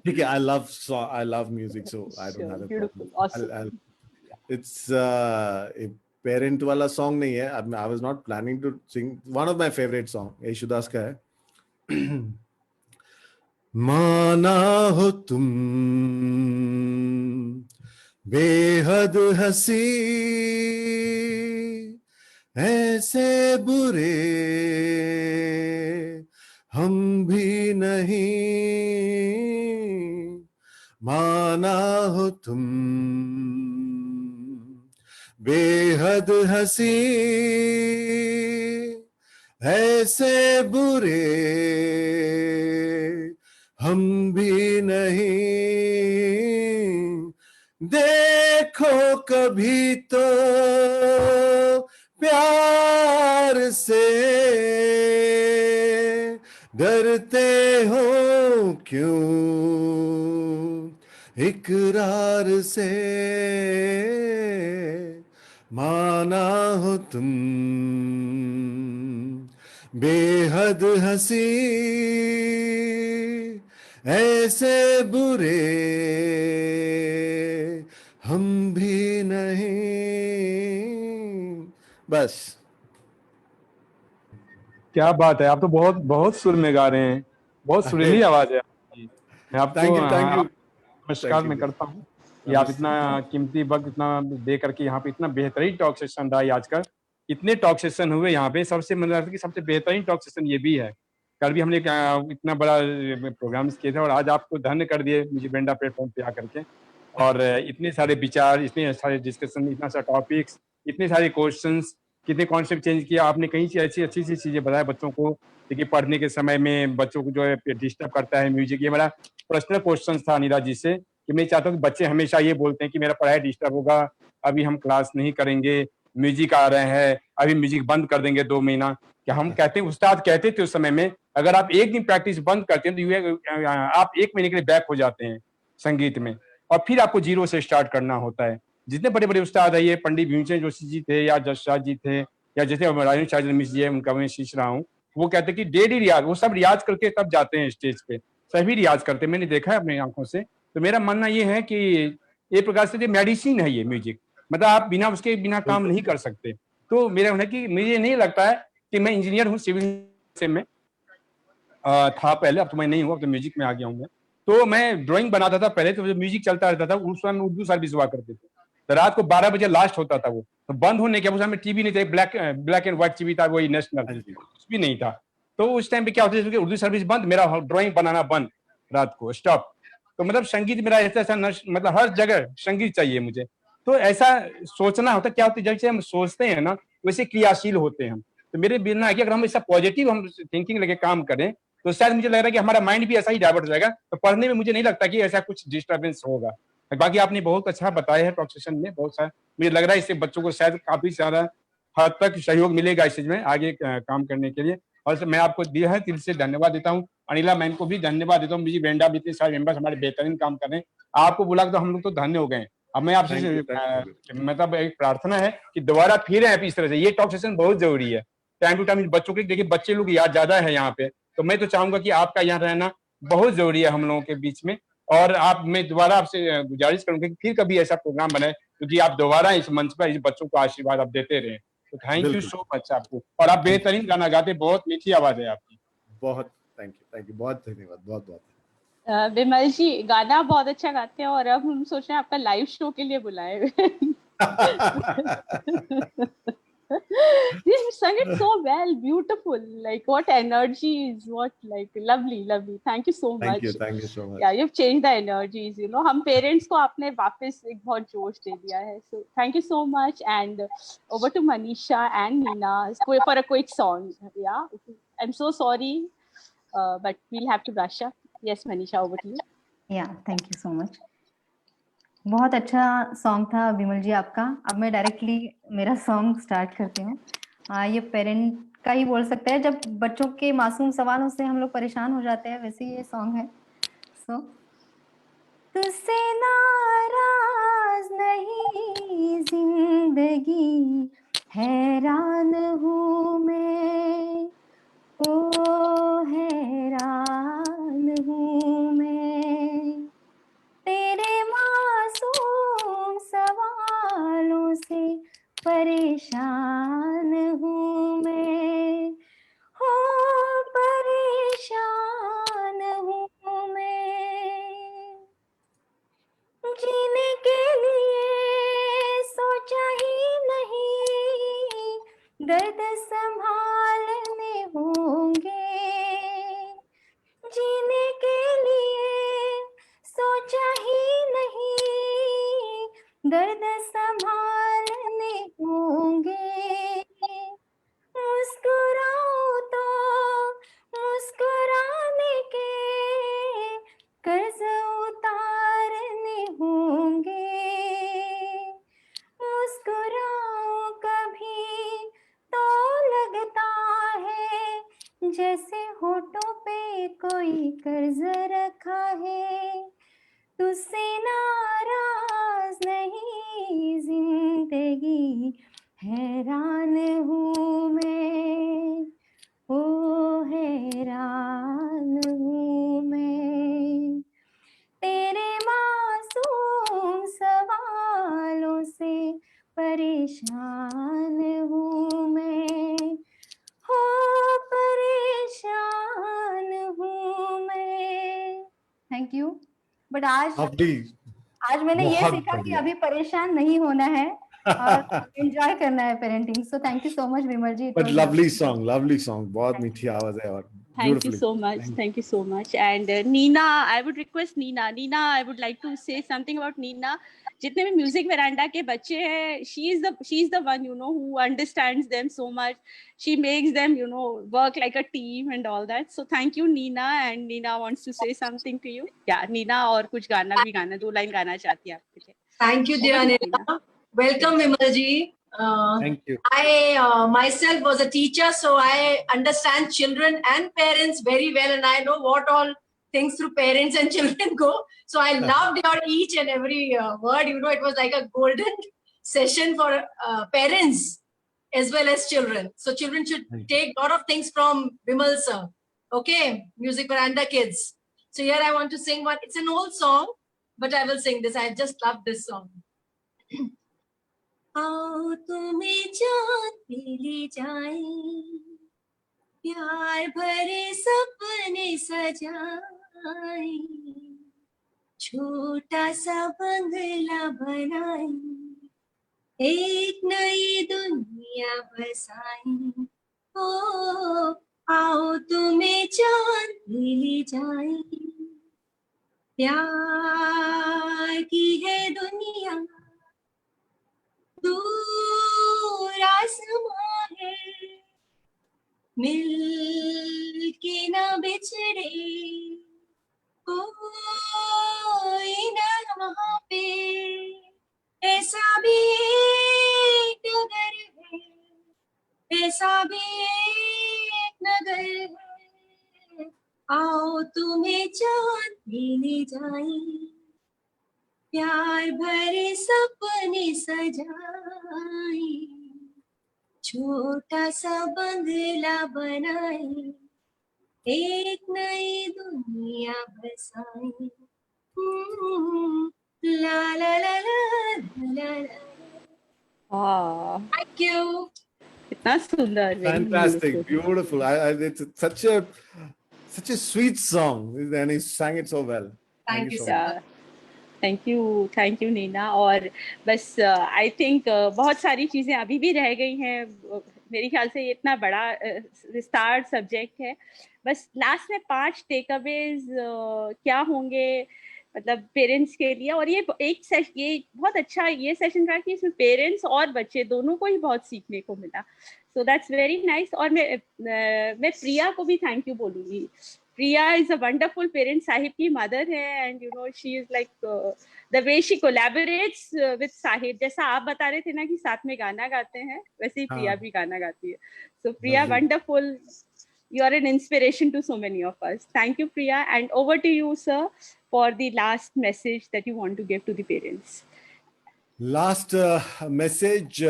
ठीक है, I love music, so I don't have a Beautiful, problem. awesome. It's a parent वाला song नहीं है. I was not planning to sing. One of my favorite song Yesudas का है। माना हो तुम बेहद हंसी, ऐसे बुरे हम भी नहीं, माना हो तुम बेहद हंसी, ऐसे बुरे हम भी नहीं, देखो कभी तो प्यार से डरते हो क्यों इकरार से, माना हो तुम बेहद हंसी, ऐसे बुरे हम भी नहीं। बस। क्या बात है, आप तो बहुत बहुत सुर में गा रहे हैं, बहुत सुरीली आवाज है आपकी। मैं आपको थैंक यू नमस्कार मैं करता हूँ कि आप इतना कीमती वक्त इतना दे करके यहाँ पे इतना बेहतरीन टॉक सेशन रहा है। आजकल इतने टॉक सेशन हुए यहाँ पे, सबसे मतलब कि सबसे बेहतरीन टॉक सेशन ये भी है। कल भी हमने इतना बड़ा प्रोग्राम किए थे, और आज आपको धन्य कर दिए म्यूजिक ब्रांडा प्लेटफॉर्म पे आकर के, और इतने सारे विचार, इतने सारे डिस्कशन, इतना सारा टॉपिक्स, इतने सारे क्वेश्चंस, कितने कॉन्सेप्ट चेंज किया आपने, कहीं से ऐसी अच्छी सी चीजें बताया बच्चों को। देखिए पढ़ने के समय में बच्चों को जो है डिस्टर्ब करता है म्यूजिक। ये मेरा पर्सनल क्वेश्चन था अनिला जी से कि मैं चाहता हूँ कि बच्चे हमेशा ये बोलते हैं कि मेरा पढ़ाई डिस्टर्ब होगा, अभी हम क्लास नहीं करेंगे, म्यूजिक आ रहे हैं, अभी म्यूजिक बंद कर देंगे 2 महीना। कि हम कहते हैं, उस्ताद कहते थे उस समय में, अगर आप एक दिन प्रैक्टिस बंद करते हैं तो आप 1 महीने के लिए बैक हो जाते हैं संगीत में, और फिर आपको जीरो से स्टार्ट करना होता है। जितने बड़े बड़े उस्ताद है, ये पंडित भीमसेन जोशी जी थे या जसराज जी थे या जैसे राजेंद्र चाचा मिश्र जी है, उनका मैं सीख रहा हूँ, वो कहते हैं कि डेली रियाज, वो सब रियाज करके तब जाते हैं स्टेज पे, सभी रियाज करते हैं, मैंने देखा है अपनी आंखों से। तो मेरा मानना ये है कि एक प्रकार से मेडिसिन है ये म्यूजिक, मतलब आप बिना उसके बिना काम नहीं कर सकते। तो मेरा होना कि मुझे नहीं लगता है कि मैं इंजीनियर हूँ, सिविल से मैं था पहले, अब तो मैं नहीं हूँ, अब तो म्यूजिक में आ गया हूँ मैं। तो मैं ड्राइंग बनाता था पहले, तो म्यूजिक चलता रहता था, उस समय उर्दू सर्विस हुआ करते थे, तो रात को 12 बजे लास्ट होता था वो, तो बंद होने के उस समय टीवी नहीं था, ब्लैक एंड व्हाइट टीवी था, वही नेशनल, कुछ भी नहीं था। तो उस टाइम पे क्या होता था, उर्दू सर्विस बंद, मेरा ड्राइंग बनाना बंद, रात को स्टॉप। तो मतलब संगीत मेरा ऐसा मतलब हर जगह संगीत चाहिए मुझे। तो ऐसा सोचना होता, क्या होता है जैसे हम सोचते हैं ना वैसे क्रियाशील होते हैं हम। तो मेरे बिना है कि अगर हम ऐसा पॉजिटिव हम थिंकिंग लेके काम करें तो शायद मुझे लग रहा है कि हमारा माइंड भी ऐसा ही डाइवर्ट हो जाएगा, तो पढ़ने में मुझे नहीं लगता कि ऐसा कुछ डिस्टर्बेंस होगा। बाकी आपने बहुत अच्छा बताया है टॉक सेशन में, बहुत सारा मुझे लग रहा है इससे बच्चों को शायद काफी ज्यादा हद तक सहयोग मिलेगा इस चीज में आगे काम करने के लिए। और मैं आपको दिल से धन्यवाद देता हूँ, अनिला मैम को भी धन्यवाद देता हूँ, मुझे वेंडा भी इतने सारे मेंबर्स हमारे बेहतरीन काम कर रहे हैं, आपको बुला तो हम लोग तो धन्य हो गए। अब मैं आपसे मतलब एक प्रार्थना है कि दोबारा फिर आए इस तरह से, ये टॉक सेशन बहुत जरूरी है, टाइम टू टाइम बच्चों के, देखिए बच्चे लोग याद ज्यादा है यहाँ पे, तो मैं तो चाहूंगा कि आपका यहाँ रहना बहुत जरूरी है हम लोगों के बीच में। और आप, मैं दोबारा आपसे गुजारिश करूंगा कि फिर कभी ऐसा प्रोग्राम बनाए क्योंकि आप दोबारा इस मंच पर इस बच्चों को आशीर्वाद आप देते रहे। तो थैंक यू सो मच आपको, और आप बेहतरीन गाना गाते, बहुत मीठी आवाज है आपकी। बहुत थैंक यू, बहुत धन्यवाद, बहुत बहुत। विमल जी गाना बहुत अच्छा गाते हैं, और अब हम सोच रहे हैं आपका लाइव शो के लिए बुलाए। You sang it so well, beautiful. Like what energies, what like lovely. Thank you so much. Thank you so much. Yeah, you've changed the energies. You know, हम parents को आपने वापस एक बहुत जोश दे दिया है. So thank you so much. And over to Manisha and Nina for a quick song. Yeah, I'm so sorry, but we'll have to rush up. Yes, Manisha, over to you. Yeah, thank you so much. बहुत अच्छा song था विमल जी आपका। अब मैं directly मेरा song start करती हूँ। ये पेरेंट का ही बोल सकते हैं, जब बच्चों के मासूम सवालों से हम लोग परेशान हो जाते हैं, वैसे ये सॉन्ग है। सो तुझसे नाराज नहीं जिंदगी, हैरान हूँ मैं, ओ हैरान हूँ मैं, तेरे मासूम सवालों से परेशान हूँ मैं, हो परेशान हूँ मैं, जीने के लिए सोचा ही नहीं, दर्द संभालने होंगे, जीने के लिए सोचा ही नहीं, दर्द संभालने होंगे, मुस्कुराओ तो मुस्कुराने के कर्ज उतारने होंगे, मुस्कुराओ कभी तो लगता है जैसे होठों पे कोई कर्ज रखा है, तुझसे नाराज नहीं जिंदगी, हैरान हूँ मैं, ओ हैरान हूँ मैं, तेरे मासूम सवालों से परेशान हूँ मैं, हो परेशान हूँ मैं। Thank you. बट आज मैंने ये सीखा कि अभी परेशान नहीं होना है और एंजॉय करना है parenting. So thank you so much Vimal ji. But lovely song, बहुत मीठी आवाज है और Thank you so much. Thank you so much. And Nina, I would request Nina, I would like to say something about Nina. जितने भी music veranda के बच्चे हैं, she is the one who understands them so much. She makes them work like a team and all that. So thank you Nina, and Nina wants to say something to you. Yeah, Nina और कुछ गाना भी गाना 2 line गाना चाहती है आपके लिए. Thank you, dear Anila. Welcome, Vimalji. Thank you. I myself was a teacher, so I understand children and parents very well, and I know what all things through parents and children go. So I loved your each and every word. It was like a golden session for parents as well as children. So children should take a lot of things from Vimal sir. Okay, Music Veranda kids. So here I want to sing one. It's an old song, but I will sing this. I just love this song. आओ तुम्हें जान ले जाए, प्यार भरे सपने सजाए, छोटा सा बंगला बनाए, एक नई दुनिया बसाए. ओ आओ तुम्हें जान ले जाए, प्यार की है दुनिया, दूर आसमां है, मिल के ना बिछड़े कोई ना वहाँ पे, ऐसा भी एक नगर है, ऐसा भी एक नगर है. आओ तुम्हें जान ले जाए, प्यार भरे सपने सजाए, छोटा सा बंगला बनाए, एक नई दुनिया बसाए. ला ला ला ला ला ला. Thank you. इतना सुंदर. Fantastic, beautiful. It's such a sweet song, and he sang it so well. Thank you, so sir. much. Thank you Neena. और बस आई थिंक बहुत सारी चीज़ें अभी भी रह गई हैं. मेरे ख्याल से ये इतना बड़ा विस्तार सब्जेक्ट है. बस लास्ट में 5 टेक अवेज क्या होंगे मतलब पेरेंट्स के लिए. और ये बहुत अच्छा ये सेशन रहा कि इसमें पेरेंट्स और बच्चे दोनों को ही बहुत सीखने को मिला. So that's very nice. और मैं प्रिया को भी थैंक यू बोलूँगी. Priya is a wonderful parent. Sahib की mother है, and she is like the way she collaborates with Sahib. जैसा आप बता रहे थे ना कि साथ में गाना गाते हैं, वैसे ही प्रिया भी गाना गाती है. So Priya, wonderful. You are an inspiration to so many of us. Thank you, Priya. And over to you, sir, for the last message that you want to give to the parents. Last message.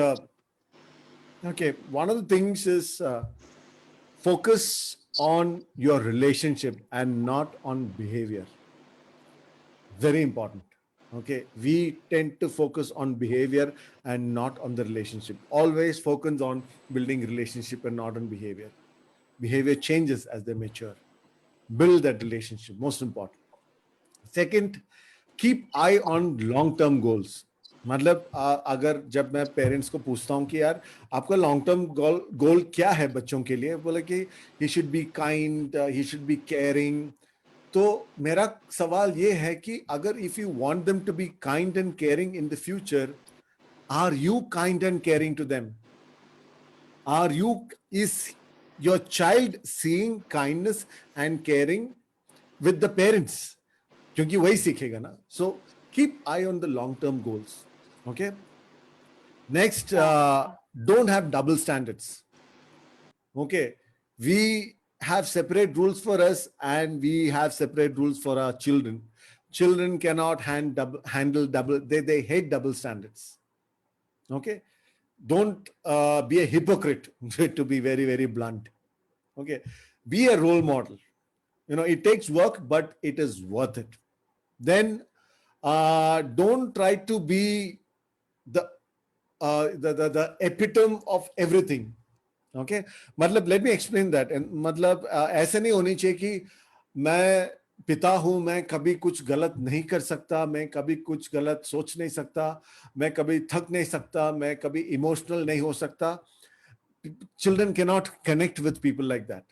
Okay, one of the things is focus on your relationship and not on behavior. Very important. Okay, we tend to focus on behavior and not on the relationship. Always focus on building relationship and not on behavior. Behavior changes as they mature. Build that relationship, most important. Second, keep eye on long-term goals. मतलब अगर जब मैं parents को पूछता हूँ कि यार आपका लॉन्ग टर्म गोल क्या है बच्चों के लिए, बोले कि he should be kind, he should be caring. तो मेरा सवाल ये है कि अगर if you want them to be kind and caring in the future, are you kind and caring to them? Are you, is your child seeing kindness and caring with the parents? क्योंकि वही सीखेगा ना. सो keep eye on the long-term goals. Okay. Next, don't have double standards. Okay. We have separate rules for us and we have separate rules for our children. Children cannot handle double. They hate double standards. Okay. Don't be a hypocrite, to be very, very blunt. Okay. Be a role model. It takes work, but it is worth it. Then don't try to be the epitome of everything. Okay, मतलब let me explain that. And मतलब ऐसे नहीं होनी चाहिए कि मैं पिता हूं, मैं कभी कुछ गलत नहीं कर सकता, मैं कभी कुछ गलत सोच नहीं सकता, मैं कभी थक नहीं सकता, मैं कभी इमोशनल नहीं हो सकता. Children cannot connect with people like that.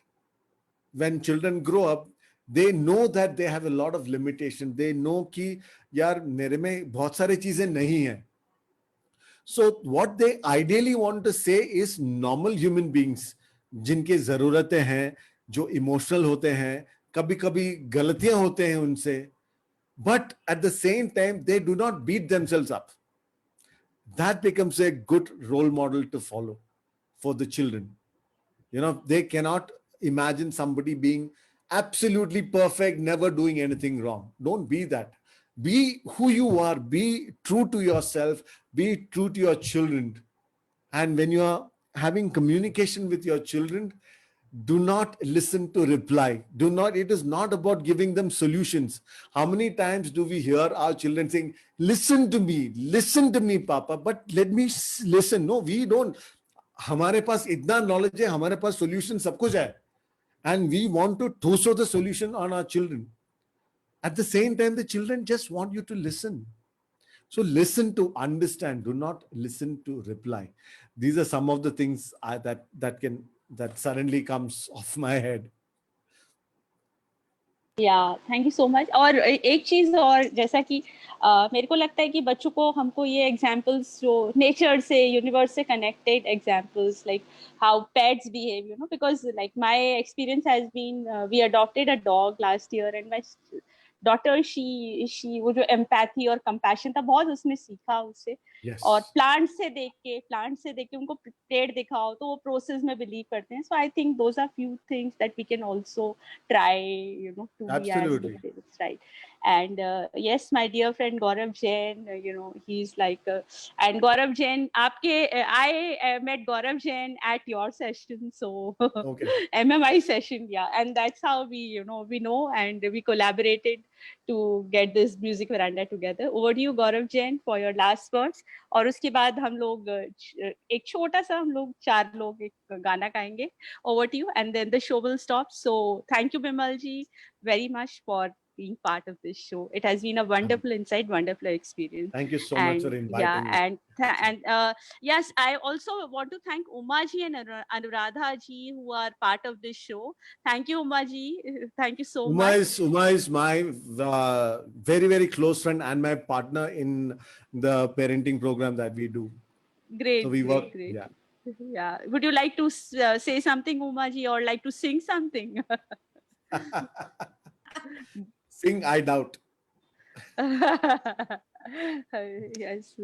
When children grow up, They know that they have a lot of limitation. They know कि यार मेरे में बहुत सारी चीजें नहीं हैं. So what they ideally want to say is normal human beings जिनके जरूरतें हैं, जो इमोशनल होते हैं, कभी कभी गलतियां होते हैं उनसे, but at the same time they do not beat themselves up. That becomes a good role model to follow for the children. You know, they cannot imagine somebody being absolutely perfect, never doing anything wrong. Don't be that. Be who you are. Be true to yourself. Be true to your children. And when you are having communication with your children, do not listen to reply. Do not, it is not about giving them solutions. How many times do we hear our children saying, listen to me, Papa, but let me listen. No, we don't. हमारे पास इतना knowledge है, हमारे पास solution सब कुछ है. And we want to toss the solution on our children. At the same time, the children just want you to listen. So listen to understand. Do not listen to reply. These are some of the things that suddenly comes off my head. Thank you so much. और एक चीज और, जैसा कि मेरे को लगता है कि बच्चों को हमको ये एग्जांपल्स जो नेचर से, यूनिवर्स से connected examples, like how pets behave, you know, because like my experience has been, we adopted a dog last year and my daughter, she वो जो एम्पैथी और कंपैशन था, बहुत उसने सीखा उससे. Yes. और प्लांट से देख के उनको पेड़ दिखाओ तो वो प्रोसेस में बिलीव करते हैं. So I think those are few things that we can also try, you know, to be as Absolutely. parents, right? And yes, my dear friend Gaurav Jain, you know, he's like and Gaurav Jain, I met Gaurav Jain at your session, so Okay. MMI session, yeah, and that's how we, you know, and we collaborated to get this music veranda together. Over to you, Gaurav Jain, for your last words. और उसके बाद हम लोग एक छोटा सा, हम लोग 4 लोग एक गाना गाएंगे. Over to you, and then the show will stop. So thank you, Bimal ji, very much for being part of this show. It has been a wonderful insight, wonderful experience. Thank you so much for inviting me. Yes, I also want to thank Uma ji and Anuradha ji, who are part of this show. Thank you, Uma ji. Thank you so much. Uma is my very, very close friend and my partner in the parenting program that we do. Great. So we work. Great. Yeah. Yeah. Would you like to say something, Uma ji, or like to sing something? Sing, I doubt. Yes.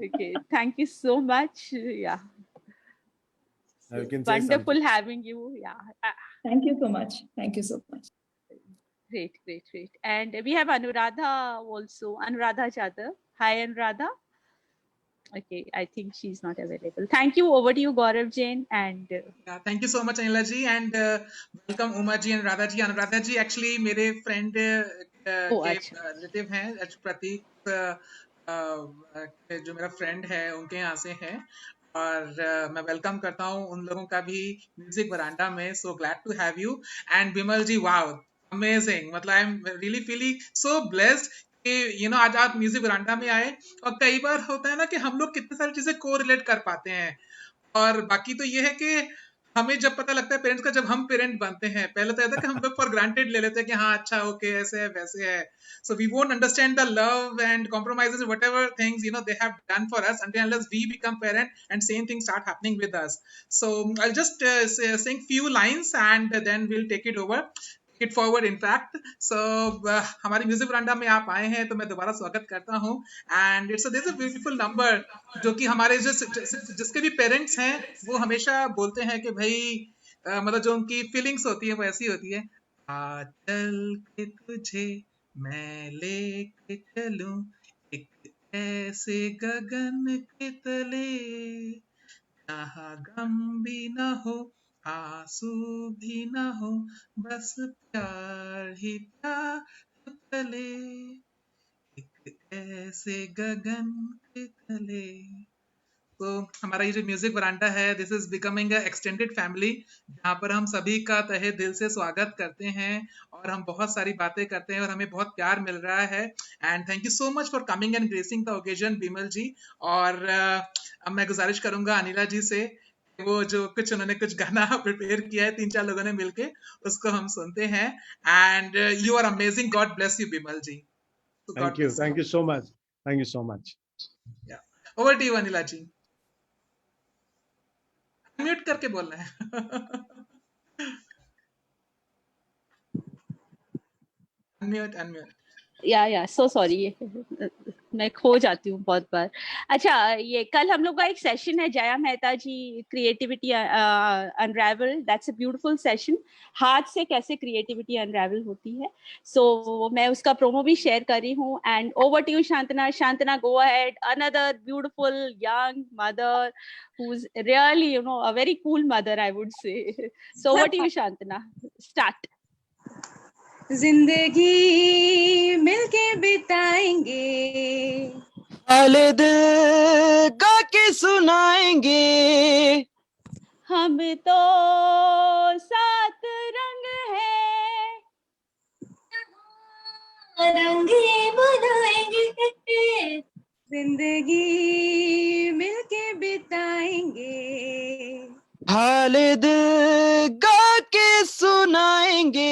Okay. Thank you so much. Yeah. You can say Wonderful something. having you. Yeah. Thank you so much. Thank you so much. Great. And we have Anuradha also. Anuradha Jadhav. Hi, Anuradha. Okay, I think she's not available. Thank you. Over to you, Gaurav Jain. And thank you so much, Anila ji, and welcome Uma ji and Radha ji. Anuradha ji actually मेरे friend के relative हैं, प्रतीक जो मेरा friend है उनके यहाँ से है, और मैं वेलकम करता हूँ उन लोगों का भी म्यूजिक वरांडा में. So glad to have you. And Bimal ji, wow, amazing. मतलब I'm really feeling so blessed कि यू नो आज आप म्यूजिक वरांडा में आए. और कई बार होता है ना कि हम लोग कितनी सारी चीजें को रिलेट कर पाते हैं, और बाकी तो ये है कि हमें जब पता लगता है पेरेंट्स का, जब हम पेरेंट बनते हैं, पहले तो ऐसा कि हम लोग फॉर ग्रांटेड ले लेते हैं कि हाँ अच्छा ओके ऐसे है वैसे है. So we won't understand the love and compromises, whatever things you know they have done for us, until unless we become parent and same things start happening with us. So I'll just sing few lines and then we'll take it over. It forward in fact. So हमारे music वरांडा में आप आए हैं तो मैं दोबारा स्वागत करता हूँ. And it's a beautiful number जो कि हमारे जिसके भी पेरेंट्स हैं वो हमेशा बोलते हैं कि भाई मतलब जो उनकी फीलिंग्स होती है वो ऐसी होती है. आ चल के तुझे मैं लेके चलूं एक ऐसे गगन के तले, जहाँ गम भी न हो आंसू भी न हो, बस प्यार ही प्यार तले, एक ऐसे गगन के तले. तो हमारा ये जो म्यूजिक वरांडा है, this is becoming a extended family, जहाँ पर हम सभी का तहे दिल से स्वागत करते हैं और हम बहुत सारी बातें करते हैं और हमें बहुत प्यार मिल रहा है. And thank you so much for coming and gracing the occasion, Bimal ji. और अब मैं गुजारिश करूंगा अनिला जी से वो जो कुछ उन्होंने कुछ गाना प्रिपेयर किया है 3-4 लोगों ने मिलके, उसको हम सुनते हैं. And you are amazing. God bless you Bimal ji. Thank you so much. Thank you so much. Yeah. Over to you Anila ji. Mute करके बोलना है. अनम्यूट. या सो सॉरी, मैं खो जाती हूँ बहुत बार. अच्छा, ये कल हम लोग का एक सेशन है Jaya Mehta ji, creativity unravel. That's a beautiful session. हाथ से कैसे क्रिएटिविटी अनरावल होती है. सो मैं उसका प्रोमो भी शेयर कर रही हूँ. And over to you Shantana. Shantana, go ahead. Another beautiful young mother who is really, you know, a very cool mother, I would say. So over to you Shantana. Start. जिंदगी मिलके बिताएंगे, हाले दिल गा के सुनाएंगे, हम तो 7 रंग है, रंगे बनाएंगे, जिंदगी मिलके बिताएंगे, हाले दिल गा के सुनाएंगे.